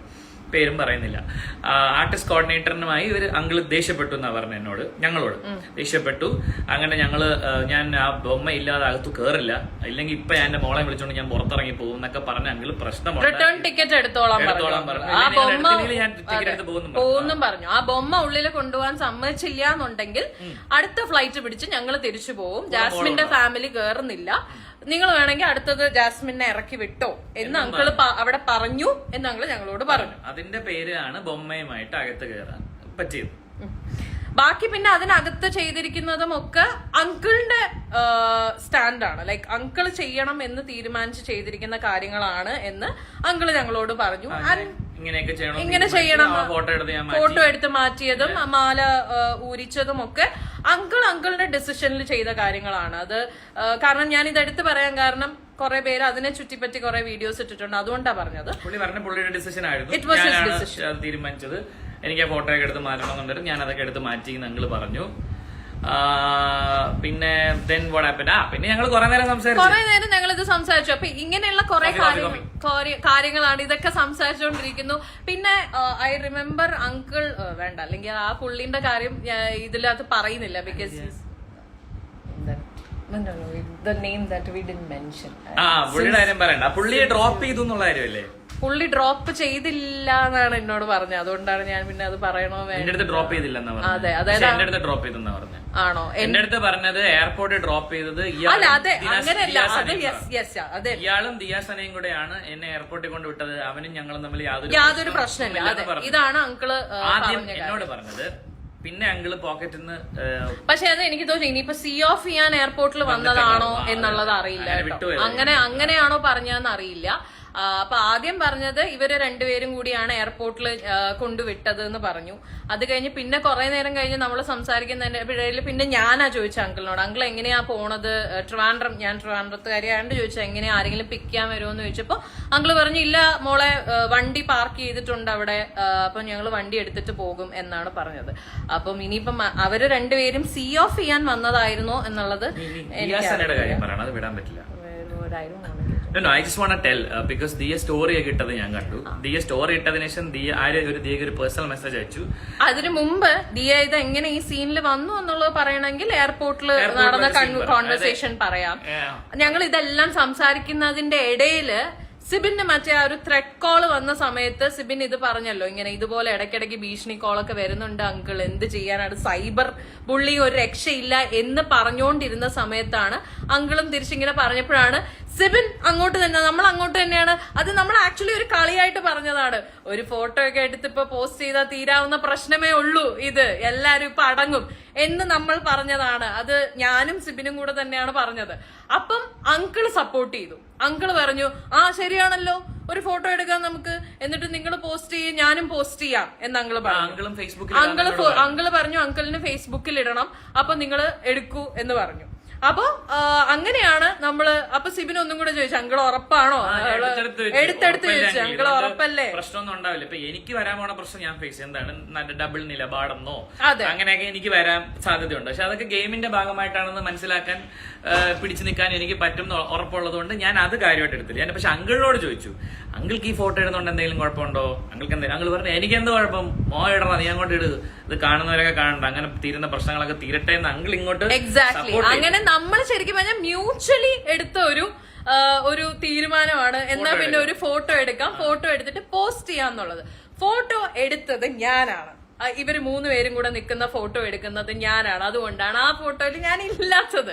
പേരും പറയുന്നില്ല. ആർട്ടിസ്റ്റ് കോർഡിനേറ്ററിനുമായി ഇവർ അങ്കിള് ദേഷ്യപ്പെട്ടു എന്നാ പറഞ്ഞു ഞങ്ങളോട് ദേഷ്യപ്പെട്ടു. അങ്ങനെ ഞാൻ ആ ബൊമ്മ ഇല്ലാതെ അകത്ത് കേറില്ല, ഇല്ലെങ്കിൽ ഇപ്പൊ ഞാൻ എന്റെ മോളെ വിളിച്ചോണ്ട് ഞാൻ പുറത്തിറങ്ങി പോകും എന്നൊക്കെ പറഞ്ഞ അങ്കിള് പ്രശ്നമാണ്. റിട്ടേൺ ടിക്കറ്റ് എടുത്തോളാം പറഞ്ഞു. ആ ബൊമ്മ ഉള്ളിൽ കൊണ്ടുപോകാൻ സമ്മതിച്ചില്ല എന്നുണ്ടെങ്കിൽ അടുത്ത ഫ്ലൈറ്റ് പിടിച്ച് ഞങ്ങൾ തിരിച്ചു പോകും, ജാസ്മിന്റെ ഫാമിലി കേറുന്നില്ല, നിങ്ങൾ വേണമെങ്കിൽ അടുത്തത് ജാസ്മിനെ ഇറക്കി വിട്ടോ എന്ന് അങ്കിള് അവിടെ പറഞ്ഞു എന്ന് അങ്കിള് ഞങ്ങളോട് പറഞ്ഞു. അതിന്റെ പേരാണ് ബൊമ്മയുമായിട്ട് അകത്ത് കയറാൻ പറ്റിയത്. ബാക്കി പിന്നെ അതിനകത്ത് ചെയ്തിരിക്കുന്നതും ഒക്കെ അങ്കിളിന്റെ സ്റ്റാൻഡാണ്, ലൈക്ക് അങ്കിള് ചെയ്യണം എന്ന് തീരുമാനിച്ച് ചെയ്തിരിക്കുന്ന കാര്യങ്ങളാണ് എന്ന് അങ്കിള് ഞങ്ങളോട് പറഞ്ഞു. ഇങ്ങനെ ചെയ്യണം, ഫോട്ടോ എടുത്ത് മാറ്റിയതും മാല ഊരിച്ചതും ഒക്കെ അങ്കിളിന്റെ ഡിസിഷനിൽ ചെയ്ത കാര്യങ്ങളാണ്. അത് കാരണം ഞാൻ ഇത് എടുത്ത് പറയാൻ കാരണം കുറെ പേര് അതിനെ ചുറ്റിപ്പറ്റി കുറെ വീഡിയോസ് ഇട്ടിട്ടുണ്ട്, അതുകൊണ്ടാണ് പറഞ്ഞത്. പുള്ളിയുടെ ഡിസിഷൻ ആയിരുന്നു, തീരുമാനിച്ചത് എനിക്ക് ആ ഫോട്ടോ ഒക്കെ എടുത്ത് മാറ്റണം എന്നുണ്ടായിരുന്നു, ഞാൻ അതൊക്കെ എടുത്ത് മാറ്റി അങ്കിള് പറഞ്ഞു. പിന്നെ പിന്നെ ഞങ്ങൾ കുറെ നേരം ഞങ്ങൾ ഇത് സംസാരിച്ചു. അപ്പൊ ഇങ്ങനെയുള്ള കുറെ കാര്യങ്ങളാണ്, ഇതൊക്കെ സംസാരിച്ചുകൊണ്ടിരിക്കുന്നു. പിന്നെ ഐ റിമെമ്പർ അങ്കിൾ വേണ്ട, അല്ലെങ്കിൽ ആ പുള്ളിന്റെ കാര്യം ഇതിലകത്ത് പറയുന്നില്ല, because the name that we didn't mention. പുള്ളിയുടെ കാര്യം പറയണ്ട, പുള്ളിയെ ഡ്രോപ്പ് ചെയ്തു എന്നുള്ള കാര്യമല്ലേ. പുള്ളി ഡ്രോപ്പ് ചെയ്തില്ല എന്നാണ് എന്നോട് പറഞ്ഞത്, അതുകൊണ്ടാണ് ഞാൻ പിന്നെ അത് പറയണോ ഡ്രോപ്പ് ചെയ്തില്ല. അതെ, അതായത് എന്റെ അടുത്ത് ഡ്രോപ്പ് ചെയ്തെന്നാ പറഞ്ഞത്. ആണോ? എന്റെ അടുത്ത് പറഞ്ഞത് എയർപോർട്ടിൽ ഡ്രോപ്പ് ചെയ്തത് ഇയാളും ദിയാസനയും കൂടെയാണ് എന്നെ എയർപോർട്ടിൽ കൊണ്ട് വിട്ടത്, അവനും ഞങ്ങളും തമ്മിൽ യാതൊരു പ്രശ്നമില്ല. ഇതാണ് അങ്കിള് ആദ്യം എന്നോട് പറഞ്ഞത്. പിന്നെ അങ്കിള് പോക്കറ്റിൽ നിന്ന്, പക്ഷെ അത് എനിക്ക് തോന്നി ഇനിയിപ്പോ സീ ഓഫ് ചെയ്യാൻ എയർപോർട്ടിൽ വന്നതാണോ എന്നുള്ളത് അറിയില്ല കേട്ടോ. അങ്ങനെയാണോ പറഞ്ഞതെന്ന് അറിയില്ല. അപ്പൊ ആദ്യം പറഞ്ഞത് ഇവര് രണ്ടുപേരും കൂടിയാണ് എയർപോർട്ടിൽ കൊണ്ടുവിട്ടത് എന്ന് പറഞ്ഞു. അത് കഴിഞ്ഞ് പിന്നെ കുറെ നേരം കഴിഞ്ഞ് നമ്മൾ സംസാരിക്കുന്നതിന്റെ ഇടയിൽ പിന്നെ ഞാനാ ചോദിച്ച അങ്കിളിനോട്, അങ്കിൾ എങ്ങനെയാ പോണത് ട്രിവാൻഡ്രം, ഞാൻ ട്രിവാൻഡ്രത്തുകാരിയാണ്ട് ചോദിച്ചു എങ്ങനെയാ ആരെങ്കിലും പിക്ക് ചെയ്യാൻ വരുമോ എന്ന് ചോദിച്ചപ്പോ അങ്കിള് പറഞ്ഞു ഇല്ല മോളെ വണ്ടി പാർക്ക് ചെയ്തിട്ടുണ്ട് അവിടെ, അപ്പൊ ഞങ്ങൾ വണ്ടി എടുത്തിട്ട് പോകും എന്നാണ് പറഞ്ഞത്. അപ്പം ഇനിയിപ്പം അവര് രണ്ടുപേരും സീ ഓഫ് ചെയ്യാൻ വന്നതായിരുന്നോ എന്നുള്ളത് No, I just want to tell because Diya story ഒക്കെ ഇട്ടത് ഞാൻ കണ്ടു. ദിയ സ്റ്റോറി ഇട്ടതിന് ശേഷം ദിയക്ക് ഒരു പേഴ്സണൽ മെസ്സേജ് അയച്ചു. അതിനു മുമ്പ് ദിയ ഇത് എങ്ങനെ ഈ സീനിൽ വന്നു എന്നുള്ളത് പറയണമെങ്കിൽ എയർപോർട്ടിൽ നടന്ന കോൺവെർസേഷൻ പറയാം. ഞങ്ങൾ ഇതെല്ലാം സംസാരിക്കുന്നതിന്റെ ഇടയില് സിബിന് മറ്റേ ആ ഒരു ത്രെഡ് കോൾ വന്ന സമയത്ത് സിബിൻ ഇത് പറഞ്ഞല്ലോ, ഇങ്ങനെ ഇതുപോലെ ഇടയ്ക്കിടയ്ക്ക് ഭീഷണി കോളൊക്കെ വരുന്നുണ്ട് അങ്കിൾ, എന്ത് ചെയ്യാനാണ്, സൈബർ ബുള്ളി ഒരു രക്ഷയില്ല എന്ന് പറഞ്ഞുകൊണ്ടിരുന്ന സമയത്താണ് അങ്കിളും തിരിച്ചിങ്ങനെ പറഞ്ഞപ്പോഴാണ് സിബിൻ അങ്ങോട്ട് തന്നെ, നമ്മൾ അങ്ങോട്ട് തന്നെയാണ്, അത് നമ്മൾ ആക്ച്വലി ഒരു കളിയായിട്ട് പറഞ്ഞതാണ്. ഒരു ഫോട്ടോ ഒക്കെ എടുത്ത് ഇപ്പൊ പോസ്റ്റ് ചെയ്താൽ തീരാവുന്ന പ്രശ്നമേ ഉള്ളൂ, ഇത് എല്ലാരും ഇപ്പൊ അടങ്ങും എന്ന് നമ്മൾ പറഞ്ഞതാണ്. അത് ഞാനും സിബിനും കൂടെ തന്നെയാണ് പറഞ്ഞത്. അപ്പം അങ്കിള് സപ്പോർട്ട് ചെയ്തു. അങ്കിള് പറഞ്ഞു ആ ശരിയാണല്ലോ, ഒരു ഫോട്ടോ എടുക്കാം നമുക്ക്, എന്നിട്ട് നിങ്ങൾ പോസ്റ്റ് ചെയ്യും ഞാനും പോസ്റ്റ് ചെയ്യാം എന്ന് അങ്കിള് പറഞ്ഞു. അങ്കിള് പറഞ്ഞു അങ്കിളിന് ഫേസ്ബുക്കിൽ ഇടണം, അപ്പൊ നിങ്ങൾ എടുക്കൂ എന്ന് പറഞ്ഞു. അപ്പൊ അങ്ങനെയാണ് നമ്മള്. അപ്പൊ സിബിൻ ഒന്നും കൂടെ ചോദിച്ചു അങ്കിൾ ഉറപ്പാണോ, എടുത്തെടുത്ത് ചോദിച്ചു അങ്കിൾ ഉറപ്പല്ലേ, പ്രശ്നമൊന്നും ഉണ്ടാവില്ല. ഇപ്പൊ എനിക്ക് വരാൻ പോണ പ്രശ്നം ഞാൻ ഫേസ് എന്താണ് ഡബിൾ നിലപാടെന്നോ അങ്ങനെയൊക്കെ എനിക്ക് വരാൻ സാധ്യതയുണ്ട്. പക്ഷെ അതൊക്കെ ഗെയിമിന്റെ ഭാഗമായിട്ടാണെന്ന് മനസ്സിലാക്കാൻ പിടിച്ചു നിൽക്കാൻ എനിക്ക് പറ്റും ഉറപ്പുള്ളത് കൊണ്ട് ഞാൻ അത് കാര്യമായിട്ട് എടുത്തില്ല. ഞാൻ പക്ഷെ അങ്കിളിനോട് ചോദിച്ചു അങ്കിൾക്ക് ഈ ഫോട്ടോ ഇടുന്നോണ്ട് എന്തെങ്കിലും കുഴപ്പമുണ്ടോ, അങ്കിൾക്ക് എന്തെങ്കിലും. അങ്കിൾ പറഞ്ഞു എനിക്ക് എന്ത് കുഴപ്പം, ഇടണം, നീ അങ്ങോട്ട് ഇട്, ഇത് കാണുന്നവരൊക്കെ കാണണ്ട, അങ്ങനെ തീരുന്ന പ്രശ്നങ്ങളൊക്കെ തീരട്ടെ എന്ന് അങ്കിൾ ഇങ്ങോട്ട്. എക്സാക്ട്ലി അങ്ങനെ നമ്മൾ ശരിക്കും പറഞ്ഞാൽ മ്യൂച്വലി എടുത്ത ഒരു തീരുമാനമാണ്. എന്നാ പിന്നെ ഒരു ഫോട്ടോ എടുക്കാം, ഫോട്ടോ എടുത്തിട്ട് പോസ്റ്റ് ചെയ്യാന്നുള്ളത്. ഫോട്ടോ എടുത്തത് ഞാനാണ്, ഇവര് 3 പേരും കൂടെ നിൽക്കുന്ന ഫോട്ടോ എടുക്കുന്നത് ഞാനാണ്. അതുകൊണ്ടാണ് ആ ഫോട്ടോയിൽ ഞാൻ ഇല്ലാത്തത്.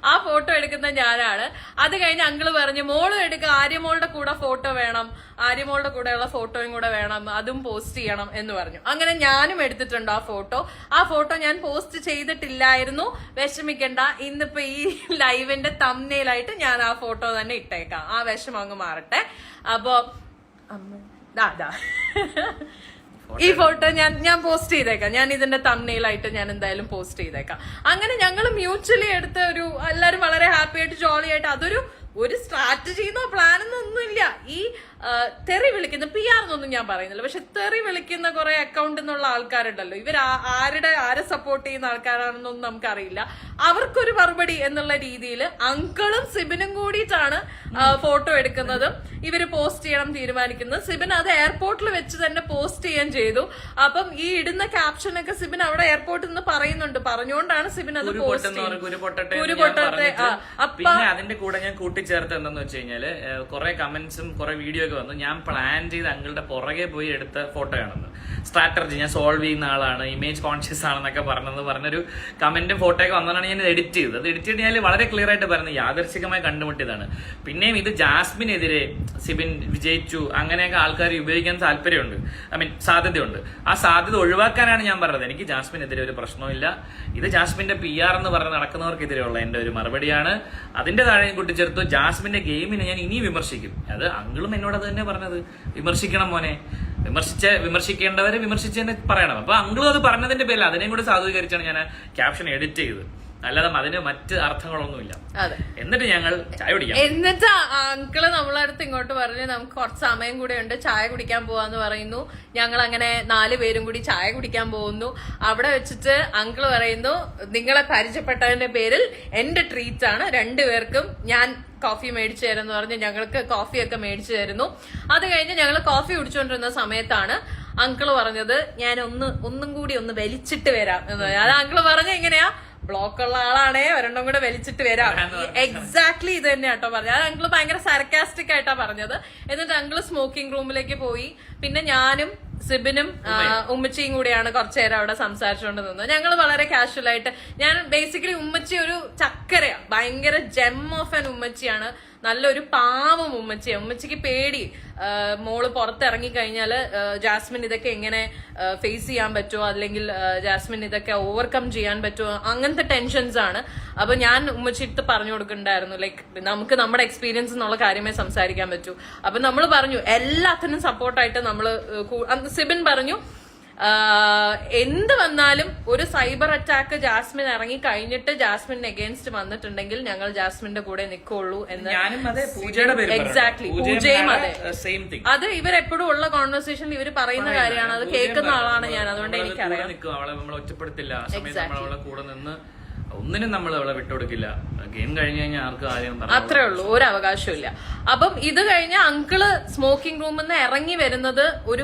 ആ ഫോട്ടോ എടുക്കുന്നത് ഞാനാണ്. അത് കഴിഞ്ഞ് അങ്കിള് പറഞ്ഞു മോള് എടുക്കുക, ആര്യമോളുടെ കൂടെ ഫോട്ടോ വേണം, ആര്യമോളുടെ കൂടെയുള്ള ഫോട്ടോയും കൂടെ വേണം, അതും പോസ്റ്റ് ചെയ്യണം എന്ന് പറഞ്ഞു. അങ്ങനെ ഞാനും എടുത്തിട്ടുണ്ട് ആ ഫോട്ടോ. ആ ഫോട്ടോ ഞാൻ പോസ്റ്റ് ചെയ്തിട്ടില്ലായിരുന്നു, വിഷമിക്കണ്ട, ഇന്നിപ്പോ ഈ ലൈവിന്റെ തംബ്നെയിലായിട്ട് ഞാൻ ആ ഫോട്ടോ തന്നെ ഇട്ടേക്കാം, ആ വിഷമം അങ്ങ് മാറട്ടെ. അപ്പൊ ഈ ഫോട്ടോ ഞാൻ പോസ്റ്റ് ചെയ്തേക്കാം, ഞാൻ ഇതിന്റെ തംബ്നെയിലായിട്ട് ഞാൻ എന്തായാലും പോസ്റ്റ് ചെയ്തേക്കാം. അങ്ങനെ ഞങ്ങൾ മ്യൂച്വലി എടുത്ത എല്ലാരും വളരെ ഹാപ്പി ആയിട്ട് ജോളി ആയിട്ട്, ഒരു സ്ട്രാറ്റജിന്നോ പ്ലാനൊന്നും ഒന്നുമില്ല. ഈ തെറി വിളിക്കുന്ന PR എന്നൊന്നും ഞാൻ പറയുന്നില്ല, പക്ഷെ തെറി വിളിക്കുന്ന കുറെ അക്കൗണ്ടിൽ നിന്നുള്ള ആൾക്കാരുണ്ടല്ലോ, ഇവർ ആരെ സപ്പോർട്ട് ചെയ്യുന്ന ആൾക്കാരാണെന്നൊന്നും നമുക്കറിയില്ല. അവർക്കൊരു മറുപടി എന്നുള്ള രീതിയിൽ അങ്കിളും സിബിനും കൂടിയിട്ടാണ് ഫോട്ടോ എടുക്കുന്നതും ഇവര് പോസ്റ്റ് ചെയ്യണം തീരുമാനിക്കുന്നത്. സിബിൻ അത് എയർപോർട്ടിൽ വെച്ച് തന്നെ പോസ്റ്റ് ചെയ്യാൻ ചെയ്തു. അപ്പം ഈ ഇടുന്ന ക്യാപ്ഷനൊക്കെ സിബിൻ അവിടെ എയർപോർട്ടിൽ നിന്ന് പറയുന്നുണ്ട്, പറഞ്ഞുകൊണ്ടാണ് സിബിൻ അത് പോസ്റ്റ് പിന്നെ അതിന്റെ കൂടെ ഞാൻ കൂട്ടിച്ചേർത്ത് എന്താന്ന് വെച്ച് കഴിഞ്ഞാല് കുറെ കമന്റ്സും കുറെ വീഡിയോ ഒക്കെ വന്നു. ഞാൻ പ്ലാൻ ചെയ്ത് അങ്കിളുടെ പുറകെ പോയി എടുത്ത ഫോട്ടോയാണെന്ന്, സ്ട്രാറ്റജി ഞാൻ സോൾവ് ചെയ്യുന്ന ആളാണ്, ഇമേജ് കോൺഷ്യസ് ആണെന്നൊക്കെ പറഞ്ഞൊരു കമന്റും ഫോട്ടോ ഒക്കെ വന്നതാണ് ഞാൻ എഡിറ്റ് ചെയ്തത്. അത് എഡിറ്റ് ചെയ്ത് ഞാൻ വളരെ ക്ലിയർ ആയിട്ട് പറയുന്നത് യാദർശികമായി കണ്ടുമുട്ടിയതാണ്. പിന്നെയും ഇത് ജാസ്മിനെതിരെ സിബിൻ വിജയിച്ചു അങ്ങനെയൊക്കെ ആൾക്കാർ ഉപയോഗിക്കാൻ താല്പര്യമുണ്ട്, സാധ്യതയുണ്ട്. ആ സാധ്യത ഒഴിവാക്കാനാണ് ഞാൻ പറഞ്ഞത്. എനിക്ക് ജാസ്മിനെതിരെ ഒരു പ്രശ്നമില്ല, ഇത് ജാസ്മിന്റെ PR എന്ന് പറഞ്ഞ് നടക്കുന്നവർക്കെതിരെയുള്ള എന്റെ ഒരു മറുപടിയാണ്. അതിന്റെ താഴെ കൂട്ടിച്ചേർത്തു ജാസ്മിന്റെ ഗെയിമിനെ ഞാൻ ഇനി വിമർശിക്കും. അത് അങ്കിളും എന്നോട് അത് തന്നെ പറഞ്ഞത്, വിമർശിക്കണം മോനെ, വിമർശിക്കേണ്ടവരെ വിമർശിച്ചെന്നെ പറയണം. അപ്പൊ അങ്കിളും അത് പറഞ്ഞതിന്റെ പേരിൽ അതിനെയും കൂടെ സാധൂകരിച്ചാണ് ഞാൻ ക്യാപ്ഷൻ എഡിറ്റ് ചെയ്തത്, അല്ലാതെ അതിന് മറ്റ് അർത്ഥങ്ങളൊന്നുമില്ല. എന്നിട്ട് ഞങ്ങൾ ചായ കുടിക്കാം. എന്നിട്ട് അങ്കിള് നമ്മളടുത്ത് ഇങ്ങോട്ട് പറഞ്ഞു നമുക്ക് കുറച്ച് സമയം കൂടെ ഉണ്ട്, ചായ കുടിക്കാൻ പോവാന്ന് പറയുന്നു. ഞങ്ങൾ അങ്ങനെ 4 പേരും കൂടി ചായ കുടിക്കാൻ പോകുന്നു. അവിടെ വെച്ചിട്ട് അങ്കിള് പറയുന്നു നിങ്ങളെ പരിചയപ്പെട്ടതിന്റെ പേരിൽ എന്റെ ട്രീറ്റ് ആണ്, 2 പേർക്കും ഞാൻ കോഫി മേടിച്ചു തരുമെന്ന് പറഞ്ഞ് ഞങ്ങൾക്ക് കോഫിയൊക്കെ മേടിച്ചു തരുന്നു. അത് കഴിഞ്ഞ് ഞങ്ങൾ കോഫി കുടിച്ചുകൊണ്ടിരുന്ന സമയത്താണ് അങ്കിള് പറഞ്ഞത് ഞാൻ ഒന്നും കൂടി ഒന്ന് വലിച്ചിട്ട് വരാം എന്ന്. അത് അങ്കിള് പറഞ്ഞ എങ്ങനെയാ, ബ്ലോക്കുള്ള ആളാണേ, ഒരെണ്ണം കൂടെ വലിച്ചിട്ട് വരാം. എക്സാക്ട്ലി ഇത് തന്നെ കേട്ടോ പറഞ്ഞത്. അത് അങ്കിള് ഭയങ്കര സാർക്കാസ്റ്റിക് ആയിട്ടാ പറഞ്ഞത്. എന്നിട്ട് അങ്കിള് സ്മോക്കിംഗ് റൂമിലേക്ക് പോയി. പിന്നെ ഞാനും സിബിനും ഉമ്മച്ചിയും കൂടിയാണ് കുറച്ചേരം അവിടെ സംസാരിച്ചുകൊണ്ട് നിന്നത്. ഞങ്ങൾ വളരെ കാഷ്വൽ ആയിട്ട്, ഞാൻ ബേസിക്കലി ഉമ്മച്ചി ഒരു ചക്കരയാ, ഭയങ്കര ജെം ഓഫ് ആൻ ഉമ്മച്ചിയാണ്, നല്ലൊരു പാവം ഉമ്മച്ചിയാ. ഉമ്മച്ചിക്ക് പേടി മോള് പുറത്തിറങ്ങി കഴിഞ്ഞാല് ജാസ്മിൻ ഇതൊക്കെ എങ്ങനെ ഫേസ് ചെയ്യാൻ പറ്റുമോ, അല്ലെങ്കിൽ ജാസ്മിൻ ഇതൊക്കെ ഓവർകം ചെയ്യാൻ പറ്റുമോ, അങ്ങനത്തെ ടെൻഷൻസ് ആണ്. അപ്പൊ ഞാൻ ഉമ്മച്ചിട്ട് പറഞ്ഞു കൊടുക്കണ്ടായിരുന്നു, ലൈക്ക് നമുക്ക് നമ്മുടെ എക്സ്പീരിയൻസ് എന്നുള്ള കാര്യമേ സംസാരിക്കാൻ പറ്റൂ. അപ്പൊ നമ്മൾ പറഞ്ഞു എല്ലാത്തിനും സപ്പോർട്ടായിട്ട് നമ്മള്. സിബിൻ പറഞ്ഞു എന്ത് വന്നാലും ഒരു സൈബർ അറ്റാക്ക് ജാസ്മിൻ ഇറങ്ങി കഴിഞ്ഞിട്ട് ജാസ്മിൻ അഗേൻസ്റ്റ് വന്നിട്ടുണ്ടെങ്കിൽ ഞങ്ങൾ ജാസ്മിന്റെ കൂടെ നിൽക്കുള്ളൂ എന്ന്. എക്സാക്ട്ലി, പൂജയും അതെ. അത് ഇവരെപ്പോഴും ഉള്ള കോൺവെർസേഷനിൽ ഇവർ പറയുന്ന കാര്യമാണ്, അത് കേൾക്കുന്ന ആളാണ് ഞാൻ, അതുകൊണ്ട് എനിക്കറിയാം. ഒറ്റപ്പെടുത്തില്ല, കൂടെ നിന്ന് ഒന്നിനും നമ്മൾ അവളെ വിട്ടുകൊടുക്കില്ല. ഗെയിം കഴിഞ്ഞ് കഴിഞ്ഞാൽ ആർക്കും ആരെയും പറയാം, അത്രേ ഉള്ളൂ, ഒരു അവകാശമില്ല. അപ്പം ഇത് കഴിഞ്ഞ അങ്കിള് സ്മോക്കിംഗ് റൂമിൽ നിന്ന് ഇറങ്ങി വരുന്നത് ഒരു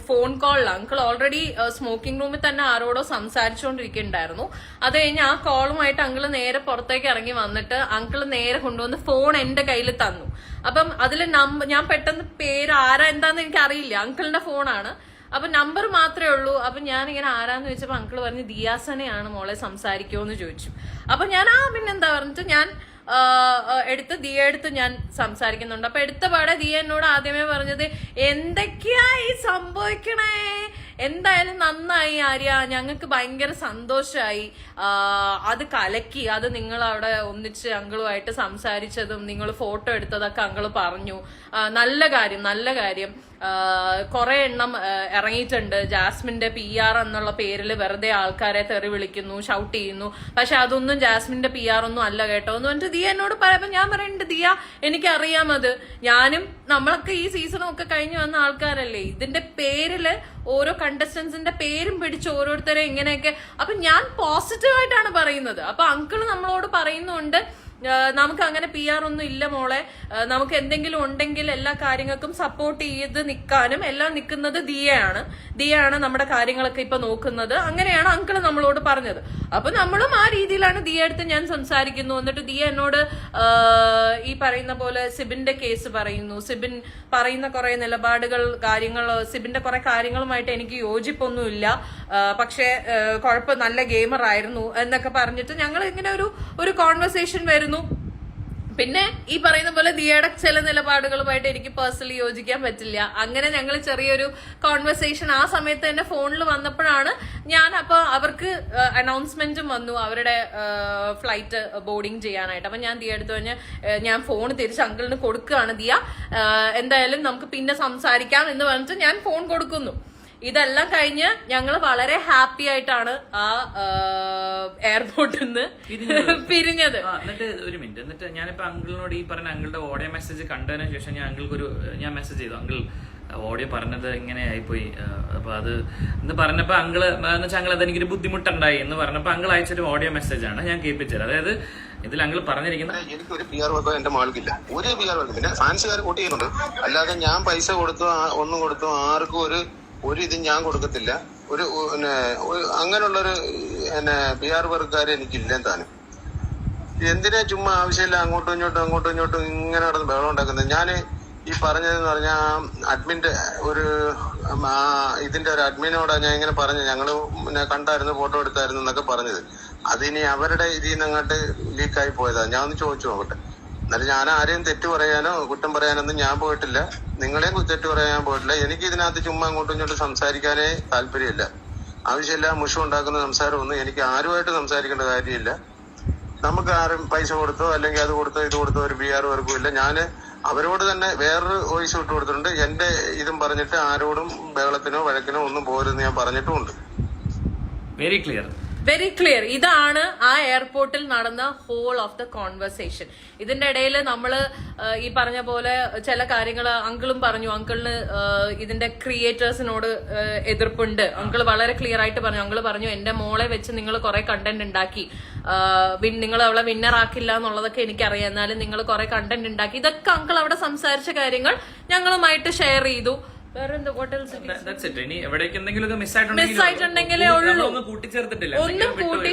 ഫോൺ കോളിലാണ്. അങ്കിൾ ഓൾറെഡി സ്മോക്കിംഗ് റൂമിൽ തന്നെ ആരോടോ സംസാരിച്ചുകൊണ്ടിരിക്കുന്നുണ്ടായിരുന്നു. അത് കഴിഞ്ഞ് ആ കോളുമായിട്ട് അങ്കിള് നേരെ പുറത്തേക്ക് ഇറങ്ങി വന്നിട്ട് അങ്കിള് നേരെ കൊണ്ടുവന്ന് ഫോൺ എന്റെ കയ്യിൽ തന്നു. അപ്പം അതിൽ ഞാൻ പെട്ടെന്ന് പേര് ആരാ എന്താന്ന് എനിക്ക് അറിയില്ല, അങ്കിളിന്റെ ഫോണാണ്. അപ്പൊ നമ്പർ മാത്രമേ ഉള്ളൂ. അപ്പൊ ഞാൻ ഇങ്ങനെ ആരാന്ന് ചോദിച്ചപ്പോ അങ്കിള് പറഞ്ഞു ദിയാസനെയാണ് മോളെ, സംസാരിക്കുമോന്ന് ചോദിച്ചു. അപ്പൊ ഞാൻ പിന്നെന്താ പറഞ്ഞിട്ട് ഞാൻ ദിയ എടുത്ത് ഞാൻ സംസാരിക്കുന്നുണ്ട്. അപ്പൊ എടുത്ത പാടെ ദിയ എന്നോട് ആദ്യമേ പറഞ്ഞത് എന്തൊക്കെയാ ഈ സംഭവിക്കണേ, എന്തായാലും നന്നായി ആര്യ, ഞങ്ങൾക്ക് ഭയങ്കര സന്തോഷമായി, അത് കലക്കി, അത് നിങ്ങൾ അവിടെ ഒന്നിച്ച് അങ്കിളുമായിട്ട് സംസാരിച്ചതും നിങ്ങൾ ഫോട്ടോ എടുത്തതൊക്കെ അങ്കിള് പറഞ്ഞു, നല്ല കാര്യം നല്ല കാര്യം. കുറെ എണ്ണം ഇറങ്ങിയിട്ടുണ്ട് ജാസ്മിന്റെ PR എന്നുള്ള പേരിൽ വെറുതെ ആൾക്കാരെ തെറി വിളിക്കുന്നു, ഷൗട്ട് ചെയ്യുന്നു. പക്ഷെ അതൊന്നും ജാസ്മിന്റെ PR ഒന്നും അല്ല കേട്ടോ എന്ന് പറഞ്ഞിട്ട് ദിയ എന്നോട് പറയുമ്പോ ഞാൻ പറയുന്നുണ്ട് ദിയ എനിക്കറിയാം, അത് ഞാനും നമ്മളൊക്കെ ഈ സീസണും ഒക്കെ കഴിഞ്ഞു വന്ന ആൾക്കാരല്ലേ, ഇതിന്റെ പേരില് ഓരോ കണ്ടസ്റ്റൻസിന്റെ പേരും പിടിച്ച് ഓരോരുത്തരെ ഇങ്ങനെയൊക്കെ. അപ്പൊ ഞാൻ പോസിറ്റീവായിട്ടാണ് പറയുന്നത്. അപ്പൊ അങ്കിള് നമ്മളോട് പറയുന്നുണ്ട് നമുക്ക് അങ്ങനെ PR ഒന്നും ഇല്ല മോളെ, നമുക്ക് എന്തെങ്കിലും ഉണ്ടെങ്കിൽ എല്ലാ കാര്യങ്ങൾക്കും സപ്പോർട്ട് ചെയ്ത് നിൽക്കാനും എല്ലാം നിൽക്കുന്നത് ദിയയാണ് നമ്മുടെ കാര്യങ്ങളൊക്കെ ഇപ്പൊ നോക്കുന്നത്. അങ്ങനെയാണ് അങ്കിള് നമ്മളോട് പറഞ്ഞത്. അപ്പൊ നമ്മളും ആ രീതിയിലാണ് ദിയ അടുത്ത് ഞാൻ സംസാരിക്കുന്നു. എന്നിട്ട് ദിയ എന്നോട് ഈ പറയുന്ന പോലെ സിബിന്റെ കേസ് പറയുന്നു, സിബിൻ പറയുന്ന കുറെ നിലപാടുകൾ കാര്യങ്ങൾ, സിബിന്റെ കുറെ കാര്യങ്ങളുമായിട്ട് എനിക്ക് യോജിപ്പൊന്നുമില്ല, പക്ഷെ കുഴപ്പം നല്ല ഗെയിമർ ആയിരുന്നു എന്നൊക്കെ പറഞ്ഞിട്ട് ഞങ്ങൾ ഇങ്ങനെ ഒരു കോൺവെർസേഷൻ വരുന്നു. പിന്നെ ഈ പറയുന്ന പോലെ ദിയയുടെ ചില നിലപാടുകളുമായിട്ട് എനിക്ക് പേഴ്സണലി യോജിക്കാൻ പറ്റില്ല. അങ്ങനെ ഞങ്ങൾ ചെറിയൊരു കോൺവെർസേഷൻ ആ സമയത്ത് തന്നെ ഫോണിൽ വന്നപ്പോഴാണ് ഞാൻ അപ്പൊ അവർക്ക് അനൗൺസ്മെന്റും വന്നു അവരുടെ ഫ്ലൈറ്റ് ബോർഡിങ് ചെയ്യാനായിട്ട്. അപ്പൊ ഞാൻ ദിയ എടുത്തു കഴിഞ്ഞാൽ ഞാൻ ഫോൺ തിരിച്ച് അങ്കിളിന് കൊടുക്കുകയാണ്, ദിയ എന്തായാലും നമുക്ക് പിന്നെ സംസാരിക്കാം എന്ന് പറഞ്ഞിട്ട് ഞാൻ ഫോൺ കൊടുക്കുന്നു. ഇതെല്ലാം കഴിഞ്ഞ് ഞങ്ങൾ വളരെ ഹാപ്പി ആയിട്ടാണ് ആ എയർപോർട്ടിൽ നിന്ന് പിരിഞ്ഞത്. എന്നിട്ട് ഒരു മിനിറ്റ്, എന്നിട്ട് ഞാനിപ്പോ അങ്കിളിനോട് ഈ പറഞ്ഞ അങ്കിളുടെ ഓഡിയോ മെസ്സേജ് കണ്ടതിന് ശേഷം ഞാൻ അങ്കിൾക്ക് ഞാൻ മെസ്സേജ് ചെയ്തു, അങ്കിൾ ഓഡിയോ പറഞ്ഞത് ഇങ്ങനെ ആയിപ്പോയി, അപ്പൊ അത് എന്ന് പറഞ്ഞപ്പോ അങ്കിള് എന്ന് വെച്ചാൽ അങ്കിൾ അതെനിക്കൊരു ബുദ്ധിമുട്ടുണ്ടായി എന്ന് പറഞ്ഞപ്പോ അങ്കിൾ അയച്ചൊരു ഓഡിയോ മെസ്സേജ് ആണ് ഞാൻ കേൾപ്പിച്ചത്. അതായത് ഇതിൽ അങ്കിൾ പറഞ്ഞിരിക്കുന്നത് എനിക്ക് ഒരു PR വർക്കോ എന്റെ മകൾക്കില്ല, ഒരു PR വർക്ക്. പിന്നെ ഫാൻസുകാർ കൂട്ടി ചെയ്യുന്നുണ്ട്, അല്ലാതെ ഞാൻ പൈസ കൊടുത്തു ഒന്നും കൊടുത്തു ആർക്കും ഒരു ഇത് ഞാൻ കൊടുക്കത്തില്ല. അങ്ങനെയുള്ളൊരു PR വർക്കാര് എനിക്കില്ലെന്ന് താനും. എന്തിനാ ചുമ്മാ ആവശ്യമില്ല അങ്ങോട്ടും ഇങ്ങോട്ടും ഇങ്ങനെ നടന്ന് ബഹളം ഉണ്ടാക്കുന്നത്. ഞാൻ ഈ പറഞ്ഞതെന്ന് പറഞ്ഞാൽ അഡ്മിന്റെ ഇതിന്റെ ഒരു അഡ്മിനോടാ ഞാൻ ഇങ്ങനെ പറഞ്ഞു, ഞങ്ങള് കണ്ടായിരുന്നു ഫോട്ടോ എടുത്തായിരുന്നു എന്നൊക്കെ പറഞ്ഞത്. അതിനി അവരുടെ ഇതിൽ നിന്ന് അങ്ങോട്ട് ലീക്കായി പോയതാ. ഞാൻ ഒന്ന് ചോദിച്ചു നോക്കട്ടെ. എന്നാലും ഞാൻ ആരെയും തെറ്റ് പറയാനോ കുറ്റം പറയാനൊന്നും ഞാൻ പോയിട്ടില്ല, നിങ്ങളെയും തെറ്റ് പറയാൻ പോയിട്ടില്ല. എനിക്ക് ഇതിനകത്ത് ചുമ്മാ അങ്ങോട്ടും ഇങ്ങോട്ടും സംസാരിക്കാനേ താല്പര്യമില്ല. ആവശ്യമില്ല മുഷം ഉണ്ടാക്കുന്ന സംസാരമൊന്നും എനിക്ക് ആരുമായിട്ട് സംസാരിക്കേണ്ട കാര്യമില്ല. നമുക്ക് ആരും പൈസ കൊടുത്തോ അല്ലെങ്കിൽ അത് കൊടുത്തോ ഇത് കൊടുത്തോ ഒരു PR വർക്കും ഇല്ല. ഞാന് അവരോട് തന്നെ വേറൊരു വോയിസ് വിട്ടു കൊടുത്തിട്ടുണ്ട്. എന്റെ ഇതും പറഞ്ഞിട്ട് ആരോടും ബഹളത്തിനോ വഴക്കിനോ ഒന്നും പോരുന്ന് ഞാൻ പറഞ്ഞിട്ടുമുണ്ട്. Very clear. ഇതാണ് ആ എയർപോർട്ടിൽ നടന്ന ഹോൾ ഓഫ് ദ കോൺവെർസേഷൻ. ഇതിന്റെ ഇടയിൽ നമ്മള് ഈ പറഞ്ഞ പോലെ ചില കാര്യങ്ങൾ അങ്കിളും പറഞ്ഞു, അങ്കിളിന് ഇതിന്റെ ക്രിയേറ്റേഴ്സിനോട് എതിർപ്പുണ്ട്. അങ്കിള് വളരെ ക്ലിയർ ആയിട്ട് പറഞ്ഞു. അങ്കിള് പറഞ്ഞു എന്റെ മോളെ വെച്ച് നിങ്ങൾ കുറെ കണ്ടന്റ് ഉണ്ടാക്കി, നിങ്ങൾ അവളെ വിന്നർ ആക്കില്ല എന്നുള്ളതൊക്കെ എനിക്കറിയാം, എന്നാലും നിങ്ങൾ കുറെ കണ്ടന്റ് ഉണ്ടാക്കി. ഇതൊക്കെ അങ്കിൾ അവിടെ സംസാരിച്ച കാര്യങ്ങൾ ഞങ്ങളുമായിട്ട് ഷെയർ ചെയ്തു. മിസ്സായിട്ടുണ്ടെങ്കിലേ ഉള്ളൂ, ഒന്നും കൂട്ടിച്ചേർത്തിട്ടില്ല,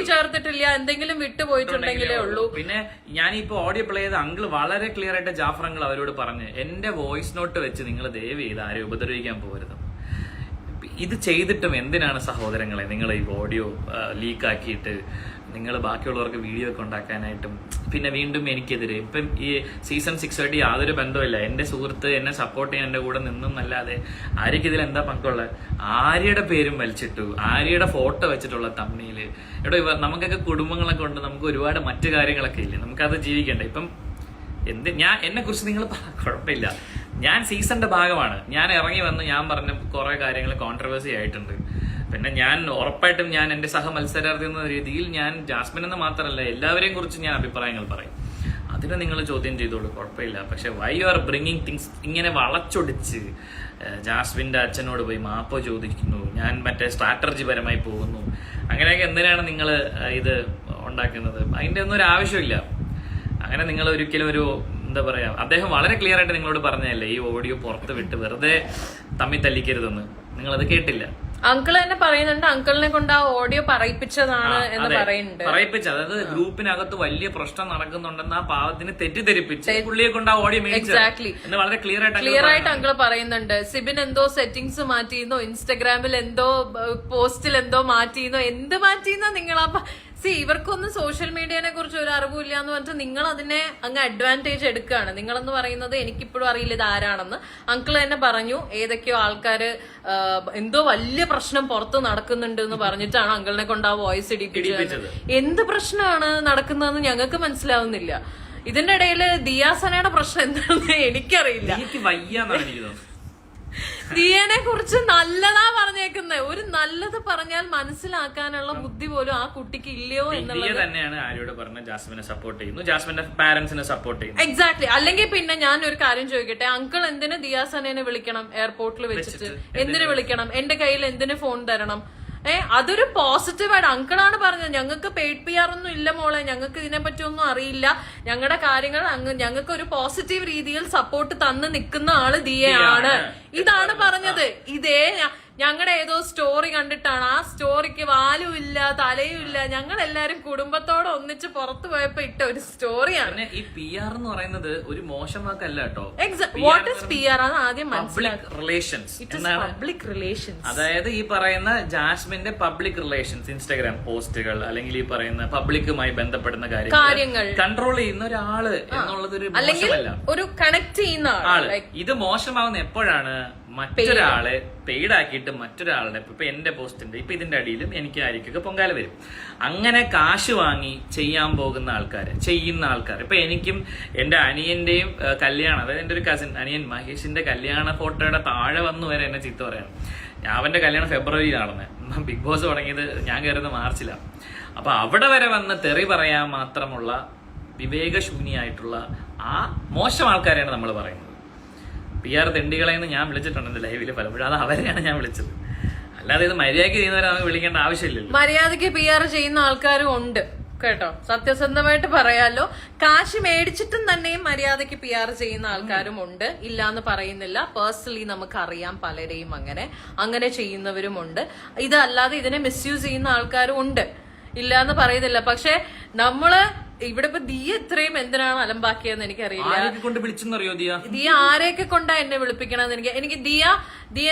എന്തെങ്കിലും വിട്ടുപോയിട്ടുണ്ടെങ്കിലേ ഉള്ളൂ. പിന്നെ ഞാനിപ്പോ ഓഡിയോ പ്ലേ ചെയ്ത അങ്കിൾ വളരെ ക്ലിയർ ആയിട്ട് ജാഫർ അങ്കിൾ അവരോട് പറഞ്ഞ് എന്റെ വോയിസ് നോട്ട് വെച്ച് നിങ്ങൾ ദയവ് ചെയ്ത് ആരും ഉപദ്രവിക്കാൻ പോകരുത്. ഇത് ചെയ്തിട്ടും എന്തിനാണ് സഹോദരങ്ങളെ നിങ്ങൾ ഈ ഓഡിയോ ലീക്കാക്കിയിട്ട് നിങ്ങൾ ബാക്കിയുള്ളവർക്ക് വീഡിയോ ഒക്കെ ഉണ്ടാക്കാനായിട്ടും പിന്നെ വീണ്ടും എനിക്കെതിരെ ഇപ്പം ഈ സീസൺ 6 ആയിട്ട് യാതൊരു ബന്ധമില്ല. എന്റെ സുഹൃത്ത് എന്നെ സപ്പോർട്ട് ചെയ്യാൻ എന്റെ കൂടെ നിന്നല്ലാതെ ആര്യക്ക് ഇതിൽ എന്താ പങ്കുള്ളത്? ആര്യയുടെ പേരും വലിച്ചിട്ടു, ആര്യയുടെ ഫോട്ടോ വെച്ചിട്ടുള്ള തമ്മില്. ഇവിടെ നമുക്കൊക്കെ കുടുംബങ്ങളൊക്കെ ഉണ്ട്, നമുക്ക് ഒരുപാട് മറ്റു കാര്യങ്ങളൊക്കെ ഇല്ലേ, നമുക്കത് ജീവിക്കണ്ടേ? ഇപ്പം എന്നെ കുറിച്ച് നിങ്ങൾ കുഴപ്പമില്ല, ഞാൻ സീസണിന്റെ ഭാഗമാണ്. ഞാൻ ഇറങ്ങി വന്ന് ഞാൻ പറഞ്ഞ കുറെ കാര്യങ്ങൾ കോൺട്രവേഴ്സി ആയിട്ടുണ്ട്. പിന്നെ ഞാൻ ഉറപ്പായിട്ടും ഞാൻ എന്റെ സഹ മത്സരാർത്ഥി എന്ന രീതിയിൽ ഞാൻ ജാസ്മിൻ എന്ന് മാത്രമല്ല എല്ലാവരെയും കുറിച്ച് ഞാൻ അഭിപ്രായങ്ങൾ പറയും. അതിനെ നിങ്ങൾ ചോദ്യം ചെയ്തോളൂ, കുഴപ്പമില്ല. പക്ഷെ why you are bringing things ഇങ്ങനെ വളച്ചൊടിച്ച് ജാസ്മിന്റെ അച്ഛനോട് പോയി മാപ്പ് ചോദിക്കുന്നു, ഞാൻ മറ്റേ സ്ട്രാറ്റജി പരമായി പോകുന്നു, അങ്ങനെയൊക്കെ എന്തിനാണ് നിങ്ങൾ ഇത് ഉണ്ടാക്കുന്നത്. അതിന്റെ ഒന്നും ഒരു ആവശ്യമില്ല. അങ്ങനെ നിങ്ങൾ ഒരിക്കലും ഒരു എന്താ പറയാ, അദ്ദേഹം വളരെ ക്ലിയർ ആയിട്ട് നിങ്ങളോട് പറഞ്ഞതല്ലേ ഈ ഓഡിയോ പുറത്ത് വിട്ട് വെറുതെ തമ്മിൽ തല്ലിക്കരുതെന്ന്. നിങ്ങളത് കേട്ടില്ല. അങ്കിൾ തന്നെ പറയുന്നുണ്ട്, അങ്കിളിനെ കൊണ്ട് ആ ഓഡിയോ പറയിപ്പിച്ചതാണ് എന്ന് പറയുന്നുണ്ട്. പറയിപ്പിച്ചത്, അതായത് ഗ്രൂപ്പിനകത്ത് വലിയ പ്രശ്നം നടക്കുന്നുണ്ടെന്ന് ആ പാവത്തിന് തെറ്റിദ്ധരിപ്പിച്ച് പുള്ളിയെ കൊണ്ട് ആ ഓഡിയോ എക്സാക്ട്ലി എന്ന് വളരെ ക്ലിയർ ആയിട്ട് അങ്കിൾ പറയുന്നുണ്ട്. സിബിൻ എന്തോ സെറ്റിംഗ്സ് മാറ്റിയെന്നോ, ഇൻസ്റ്റഗ്രാമിൽ എന്തോ പോസ്റ്റിൽ എന്തോ മാറ്റിയെന്നോ, എന്ത് മാറ്റിയെന്നോ നിങ്ങൾ ഇവർക്കൊന്നും സോഷ്യൽ മീഡിയനെ കുറിച്ച് ഒരു അറിവില്ല എന്ന് പറഞ്ഞിട്ട് നിങ്ങൾ അതിനെ അങ്ങ് അഡ്വാൻറ്റേജ് എടുക്കുകയാണ്. നിങ്ങളെന്ന് പറയുന്നത് എനിക്കിപ്പോഴും അറിയില്ല ഇത് ആരാണെന്ന്. അങ്കിൾ തന്നെ പറഞ്ഞു ഏതൊക്കെയോ ആൾക്കാര് എന്തോ വലിയ പ്രശ്നം പുറത്ത് നടക്കുന്നുണ്ട് എന്ന് പറഞ്ഞിട്ടാണ് അങ്കിളിനെ കൊണ്ട് ആ വോയിസ് ഇടിപ്പിച്ചത്. എന്ത് പ്രശ്നമാണ് നടക്കുന്നതെന്ന് ഞങ്ങൾക്ക് മനസ്സിലാവുന്നില്ല. ഇതിന്റെ ഇടയിൽ ദിയാസനയുടെ പ്രശ്നം എന്താണെന്ന് എനിക്കറിയില്ല. ദിയനെ കുറിച്ച് നല്ലതാ പറഞ്ഞേക്കുന്നത്. ഒരു നല്ലത് പറഞ്ഞാൽ മനസ്സിലാക്കാനുള്ള ബുദ്ധി പോലും ആ കുട്ടിക്ക് ഇല്ലയോ എന്നുള്ളത് തന്നെയാണ് ആര്യോട് പറഞ്ഞ ജാസ്മിനെ സപ്പോർട്ട് ചെയ്യുന്നു, ജാസ്മിന്റെ പാരന്റ്സിനെ സപ്പോർട്ട് ചെയ്യുന്നു. എക്സാക്ട്ലി. അല്ലെങ്കിൽ പിന്നെ ഞാൻ ഒരു കാര്യം ചോദിക്കട്ടെ, അങ്കിൾ എന്തിന് ദിയാസനെ വിളിക്കണം എയർപോർട്ടിൽ വെച്ചിട്ട്? എന്തിനു വിളിക്കണം? എന്റെ കയ്യിൽ എന്തിനു ഫോൺ തരണം? അതൊരു പോസിറ്റീവായിട്ട് അങ്കിളാണ് പറഞ്ഞത്. ഞങ്ങൾക്ക് പെയ്ഡ് PR ഒന്നും ഇല്ല മോളെ, ഞങ്ങൾക്ക് ഇതിനെ പറ്റി ഒന്നും അറിയില്ല, ഞങ്ങളുടെ കാര്യങ്ങൾ ഞങ്ങൾക്ക് ഒരു പോസിറ്റീവ് രീതിയിൽ സപ്പോർട്ട് തന്ന് നിൽക്കുന്ന ആള് ദിയയാണ്. ഇതാണ് പറഞ്ഞത്. ഇതേ ഞങ്ങളുടെ ഏതോ സ്റ്റോറി കണ്ടിട്ടാണ്, ആ സ്റ്റോറിക്ക് വാലും ഇല്ല തലയും ഇല്ല, ഞങ്ങൾ എല്ലാരും കുടുംബത്തോടെ ഒന്നിച്ച് പുറത്തു പോയപ്പോ ഇട്ട ഒരു സ്റ്റോറിയാണ്. ഈ PR എന്ന് പറയുന്നത് ഒരു മോശം വാക്കല്ല കേട്ടോ. വാട്ട് ഈസ് PR ആണ് ആദ്യം പബ്ലിക് റിലേഷൻസ്. പബ്ലിക് റിലേഷൻസ് അതായത് ഈ പറയുന്ന ജാസ്മിന്റെ പബ്ലിക് റിലേഷൻസ്, ഇൻസ്റ്റാഗ്രാം പോസ്റ്റുകൾ അല്ലെങ്കിൽ ഈ പറയുന്ന പബ്ലിക്കുമായി ബന്ധപ്പെടുന്ന കാര്യങ്ങൾ കൺട്രോൾ ചെയ്യുന്ന ഒരാള് എന്നുള്ളത് ഒരു മോശമല്ല, ഒരു കണക്ട് ചെയ്യുന്ന ആള്. ഇത് മോശമാവുന്ന എപ്പോഴാണ് മറ്റൊരാളെ പെയ്ഡാക്കിയിട്ട് മറ്റൊരാളുടെ, ഇപ്പൊ എന്റെ പോസ്റ്റിന്റെ ഇപ്പൊ ഇതിന്റെ അടിയിലും എനിക്ക് ആയിരിക്കൊക്കെ പൊങ്കാല വരും. അങ്ങനെ കാശ് വാങ്ങി ചെയ്യാൻ പോകുന്ന ആൾക്കാര്, ചെയ്യുന്ന ആൾക്കാർ. ഇപ്പൊ എനിക്കും എന്റെ അനിയന്റെയും കല്യാണം, അതായത് എന്റെ ഒരു കസിൻ അനിയൻ മഹേഷിന്റെ കല്യാണ ഫോട്ടോയുടെ താഴെ വന്നു വരെ എന്നെ ചീത്ത പറയണം. അവന്റെ കല്യാണം ഫെബ്രുവരി നടന്നത്, ബിഗ് ബോസ് തുടങ്ങിയത് ഞാൻ കയറുന്ന മാർച്ചിലാണ്. അപ്പൊ അവിടെ വരെ വന്ന് തെറി പറയാൻ മാത്രമുള്ള വിവേകശൂന്യായിട്ടുള്ള ആ മോശം ആൾക്കാരെയാണ് നമ്മൾ പറയുന്നത്. PR തെണ്ടികളെന്ന് ഞാൻ വിളിച്ചിട്ടുണ്ട് എന്റെ ലൈവില് പലപ്പോഴും. അത് അവരെയാണ് ഞാൻ വിളിച്ചത്, അല്ലാതെ ഇത് മര്യാദയ്ക്ക് ചെയ്യുന്നവരെ നമുക്ക് വിളിക്കേണ്ട ആവശ്യമില്ലല്ലോ. മര്യാദയ്ക്ക് PR ചെയ്യുന്ന ആൾക്കാരും ഉണ്ട് കേട്ടോ, സത്യസന്ധമായിട്ട് പറയാലോ. കാശ് മേടിച്ചിട്ടും തന്നെയും മര്യാദയ്ക്ക് PR ചെയ്യുന്ന ആൾക്കാരും ഉണ്ട്, ഇല്ലാന്ന് പറയുന്നില്ല. പേഴ്സണലി നമുക്കറിയാം പലരെയും അങ്ങനെ ചെയ്യുന്നവരുമുണ്ട്. ഇതല്ലാതെ ഇതിനെ മിസ്യൂസ് ചെയ്യുന്ന ആൾക്കാരും ഉണ്ട്, ഇല്ലാന്ന് പറയുന്നില്ല. പക്ഷെ നമ്മള് ഇവിടെ ഇപ്പൊ ദിയ ഇത്രയും എന്തിനാണ് അലമ്പാക്കിയെന്ന് എനിക്കറിയില്ല. ദിയ ആരെയൊക്കെ കൊണ്ടാ എന്നെ വിളിപ്പിക്കണമെന്ന് എനിക്ക് ദിയ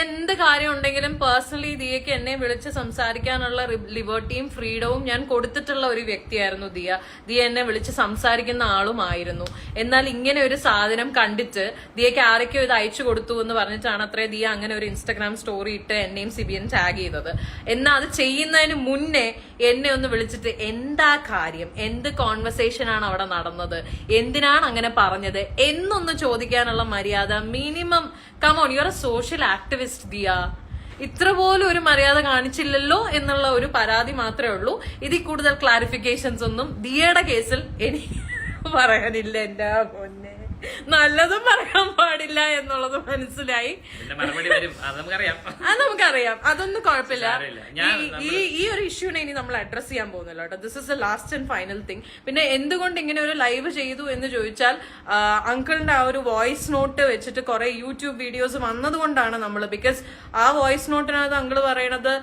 എന്ത് കാര്യം ഉണ്ടെങ്കിലും പേഴ്സണലി ദിയക്ക് എന്നെ വിളിച്ച് സംസാരിക്കാനുള്ള ലിബർട്ടിയും ഫ്രീഡവും ഞാൻ കൊടുത്തിട്ടുള്ള ഒരു വ്യക്തിയായിരുന്നു ദിയ എന്നെ വിളിച്ച് സംസാരിക്കുന്ന ആളുമായിരുന്നു. എന്നാൽ ഇങ്ങനെ ഒരു സാധനം കണ്ടിട്ട് ദിയക്ക് ആരൊക്കെയോ ഇത് അയച്ചു കൊടുത്തു എന്ന് പറഞ്ഞിട്ടാണ് അത്രേ ദിയ അങ്ങനെ ഒരു ഇൻസ്റ്റാഗ്രാം സ്റ്റോറി ഇട്ട് എന്നെയും സിബിയൻ ടാഗ് ചെയ്തത്. എന്നാൽ അത് ചെയ്യുന്നതിന് മുന്നേ എന്നെ ഒന്ന് വിളിച്ചിട്ട് എന്താ കാര്യം, എന്ത് കോൺവെർസേഷൻ ആണ് അവിടെ നടന്നത്, എന്തിനാണ് അങ്ങനെ പറഞ്ഞത് എന്നൊന്ന് ചോദിക്കാനുള്ള മര്യാദ minimum. Come on, you are A social activist Diya. ഇത്ര പോലും ഒരു മര്യാദ കാണിച്ചില്ലല്ലോ എന്നുള്ള ഒരു പരാതി മാത്രമേ ഉള്ളൂ. ഇതിൽ കൂടുതൽ ക്ലാരിഫിക്കേഷൻസ് ഒന്നും ദിയയുടെ കേസിൽ എനിക്ക് പറയാനില്ല. എന്റെ പൊന്നെ, നല്ലതും പറയാൻ പാടില്ല എന്നുള്ളത് മനസ്സിലായി. അത് നമുക്കറിയാം, അതൊന്നും കുഴപ്പമില്ല. ഈ ഒരു ഇഷ്യൂനെ ഇനി നമ്മൾ അഡ്രസ് ചെയ്യാൻ പോകുന്നില്ല കേട്ടോ. This is the last and final thing. പിന്നെ എന്തുകൊണ്ട് ഇങ്ങനെ ഒരു ലൈവ് ചെയ്തു എന്ന് ചോദിച്ചാൽ, അങ്കിളിന്റെ ആ ഒരു വോയിസ് നോട്ട് വെച്ചിട്ട് കുറെ യൂട്യൂബ് വീഡിയോസ് വന്നതുകൊണ്ടാണ് നമ്മൾ. ബിക്കോസ് ആ വോയിസ് നോട്ടിനകത്ത് അങ്കിള് പറയണത്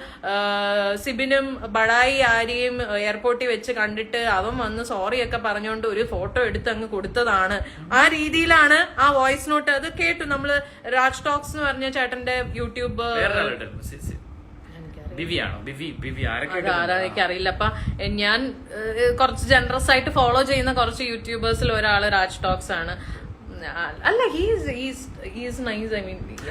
സിബിനും ബഡായി ആരെയും എയർപോർട്ടിൽ വെച്ച് കണ്ടിട്ട് അവൻ വന്ന് സോറി ഒക്കെ പറഞ്ഞുകൊണ്ട് ഒരു ഫോട്ടോ എടുത്ത് അങ്ങ് കൊടുത്തതാണ്. ആ രീതിയിലാണ് ആ വോയിസ് നോട്ട്. അത് കേട്ടു നമ്മള്. രാജ് ടോക്സ് എന്ന് പറഞ്ഞ ചേട്ടന്റെ യൂട്യൂബ് എനിക്കറിയില്ല. അപ്പൊ ഞാൻ കുറച്ച് ജനറസ് ആയിട്ട് ഫോളോ ചെയ്യുന്ന കുറച്ച് യൂട്യൂബേഴ്സിൽ ഒരാള് രാജ് ടോക്സ് ആണ്. അല്ല, he's nice.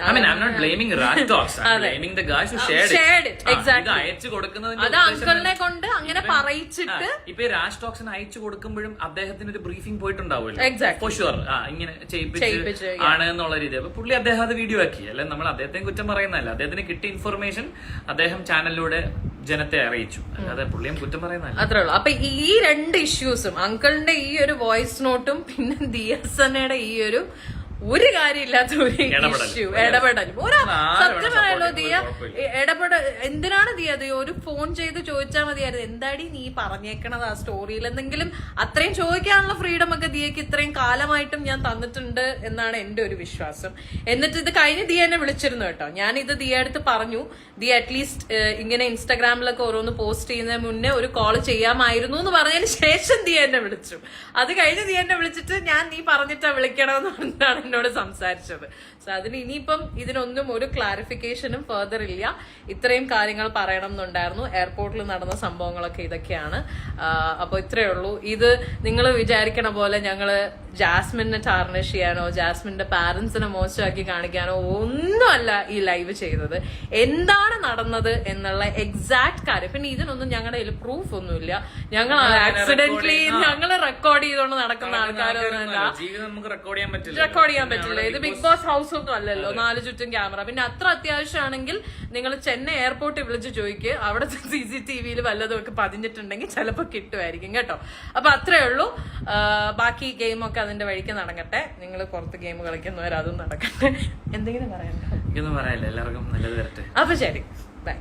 I mean, I'm not blaming Raj Talks. I'm blaming the guys who shared it. Exactly. അയച്ചു കൊടുക്കുന്നതിന്റെ അത് അങ്കിളിനെ കൊണ്ട് അങ്ങനെ പറയിച്ചിട്ട് ഇപ്പൊ രാജ് ടോക്സിന് അയച്ചു കൊടുക്കുമ്പോഴും അദ്ദേഹത്തിന് ഒരു ബ്രീഫിംഗ് പോയിട്ടുണ്ടാവുമല്ലോ. Exactly. For sure. ഇങ്ങനെ ചെയ്യിപ്പിച്ച് ആണ് എന്നുള്ള രീതി. അപ്പൊ പുള്ളി അദ്ദേഹം അത് വീഡിയോ ആക്കി. അല്ലെ നമ്മൾ അദ്ദേഹത്തെ കുറ്റം പറയുന്നതല്ല. അദ്ദേഹത്തിന് കിട്ടിയ ഇൻഫർമേഷൻ അദ്ദേഹം ചാനലിലൂടെ ജനത്തെ അറിയിച്ചു, അല്ലാതെ പുള്ളിയും കുറ്റം പറയുന്നതല്ല. അത്രേ ഉള്ളൂ. അപ്പൊ ഈ രണ്ട് ഇഷ്യൂസും, അങ്കിളിന്റെ ഈ ഒരു വോയിസ് നോട്ടും പിന്നെ ദിയസനയുടെ ഈ ഒരു ഒരു കാര്യമില്ലാത്ത ഒരു ഇഷ്യൂ ഇടപെടലും സത്യം പറയാലോ ദിയ എന്തിനാണ് ദിയ അത് ഒരു ഫോൺ ചെയ്ത് ചോദിച്ചാൽ മതിയായിരുന്നു എന്താടി നീ പറഞ്ഞേക്കണത് ആ സ്റ്റോറിയിൽ എന്തെങ്കിലും അത്രയും ചോദിക്കാനുള്ള ഫ്രീഡം ഒക്കെ ദിയക്ക് ഇത്രയും കാലമായിട്ടും ഞാൻ തന്നിട്ടുണ്ട് എന്നാണ് എന്റെ ഒരു വിശ്വാസം. എന്നിട്ട് ഇത് കഴിഞ്ഞ് ദിയ എന്നെ വിളിച്ചിരുന്നു കേട്ടോ. ഞാൻ ഇത് ദിയ അടുത്ത് പറഞ്ഞു, ദിയ അറ്റ്ലീസ്റ്റ് ഇങ്ങനെ ഇൻസ്റ്റാഗ്രാമിലൊക്കെ ഓരോന്ന് പോസ്റ്റ് ചെയ്യുന്നതിന് മുന്നേ ഒരു കോൾ ചെയ്യാമായിരുന്നു എന്ന് പറഞ്ഞതിന് ശേഷം ദിയ എന്നെ വിളിച്ചു. അത് കഴിഞ്ഞ് ദിയ എന്നെ വിളിച്ചിട്ട് ഞാൻ നീ പറഞ്ഞിട്ടാ വിളിക്കണമെന്ന് പറഞ്ഞാണ് എന്നോട് സംസാരിച്ചത്. സോ അതിന് ഇനിയിപ്പം ഇതിനൊന്നും ഒരു ക്ലാരിഫിക്കേഷനും ഫർദർ ഇല്ല. ഇത്രയും കാര്യങ്ങൾ പറയണം എന്നുണ്ടായിരുന്നു. എയർപോർട്ടിൽ നടന്ന സംഭവങ്ങളൊക്കെ ഇതൊക്കെയാണ്. അപ്പൊ ഇത്രയേ ഉള്ളൂ. ഇത് നിങ്ങൾ വിചാരിക്കണ പോലെ ഞങ്ങള് ജാസ്മിനെ ടാർണിഷ് ചെയ്യാനോ ജാസ്മിന്റെ പാരന്റ്സിനെ മോശമാക്കി കാണിക്കാനോ ഒന്നുമല്ല ഈ ലൈവ് ചെയ്തത്. എന്താണ് നടന്നത് എന്നുള്ള എക്സാക്ട് കാര്യം. പിന്നെ ഇതിനൊന്നും ഞങ്ങളുടെ കയ്യിൽ പ്രൂഫ് ഒന്നുമില്ല. ഞങ്ങൾ ആക്സിഡന്റലി ഞങ്ങള് റെക്കോർഡ് ചെയ്തുകൊണ്ട് നടക്കുന്ന ആൾക്കാരൊന്നുമല്ല. റെക്കോർഡ് ചെയ്യാൻ പറ്റില്ല. ഇത് ബിഗ് ബോസ് ഹൗസ് ഒന്നും അല്ലല്ലോ, 4 ചുറ്റും ക്യാമറ. പിന്നെ അത്ര അത്യാവശ്യമാണെങ്കിൽ നിങ്ങൾ ചെന്നൈ എയർപോർട്ടിൽ വിളിച്ച് ചോദിക്കുക. അവിടെ CCTV വല്ലതും ഒക്കെ പതിഞ്ഞിട്ടുണ്ടെങ്കിൽ ചിലപ്പോൾ കിട്ടുമായിരിക്കും കേട്ടോ. അപ്പൊ അത്രേ ഉള്ളൂ. ബാക്കി ഗെയിമൊക്കെ അതിന്റെ വഴിക്ക് നടക്കട്ടെ. നിങ്ങൾ പുറത്ത് ഗെയിം കളിക്കുന്നവർ അതും നടക്കട്ടെ. എന്തെങ്കിലും പറയണ്ടോ? എല്ലാവർക്കും നല്ലത് വരട്ടെ. അപ്പൊ ശരി, ബൈ.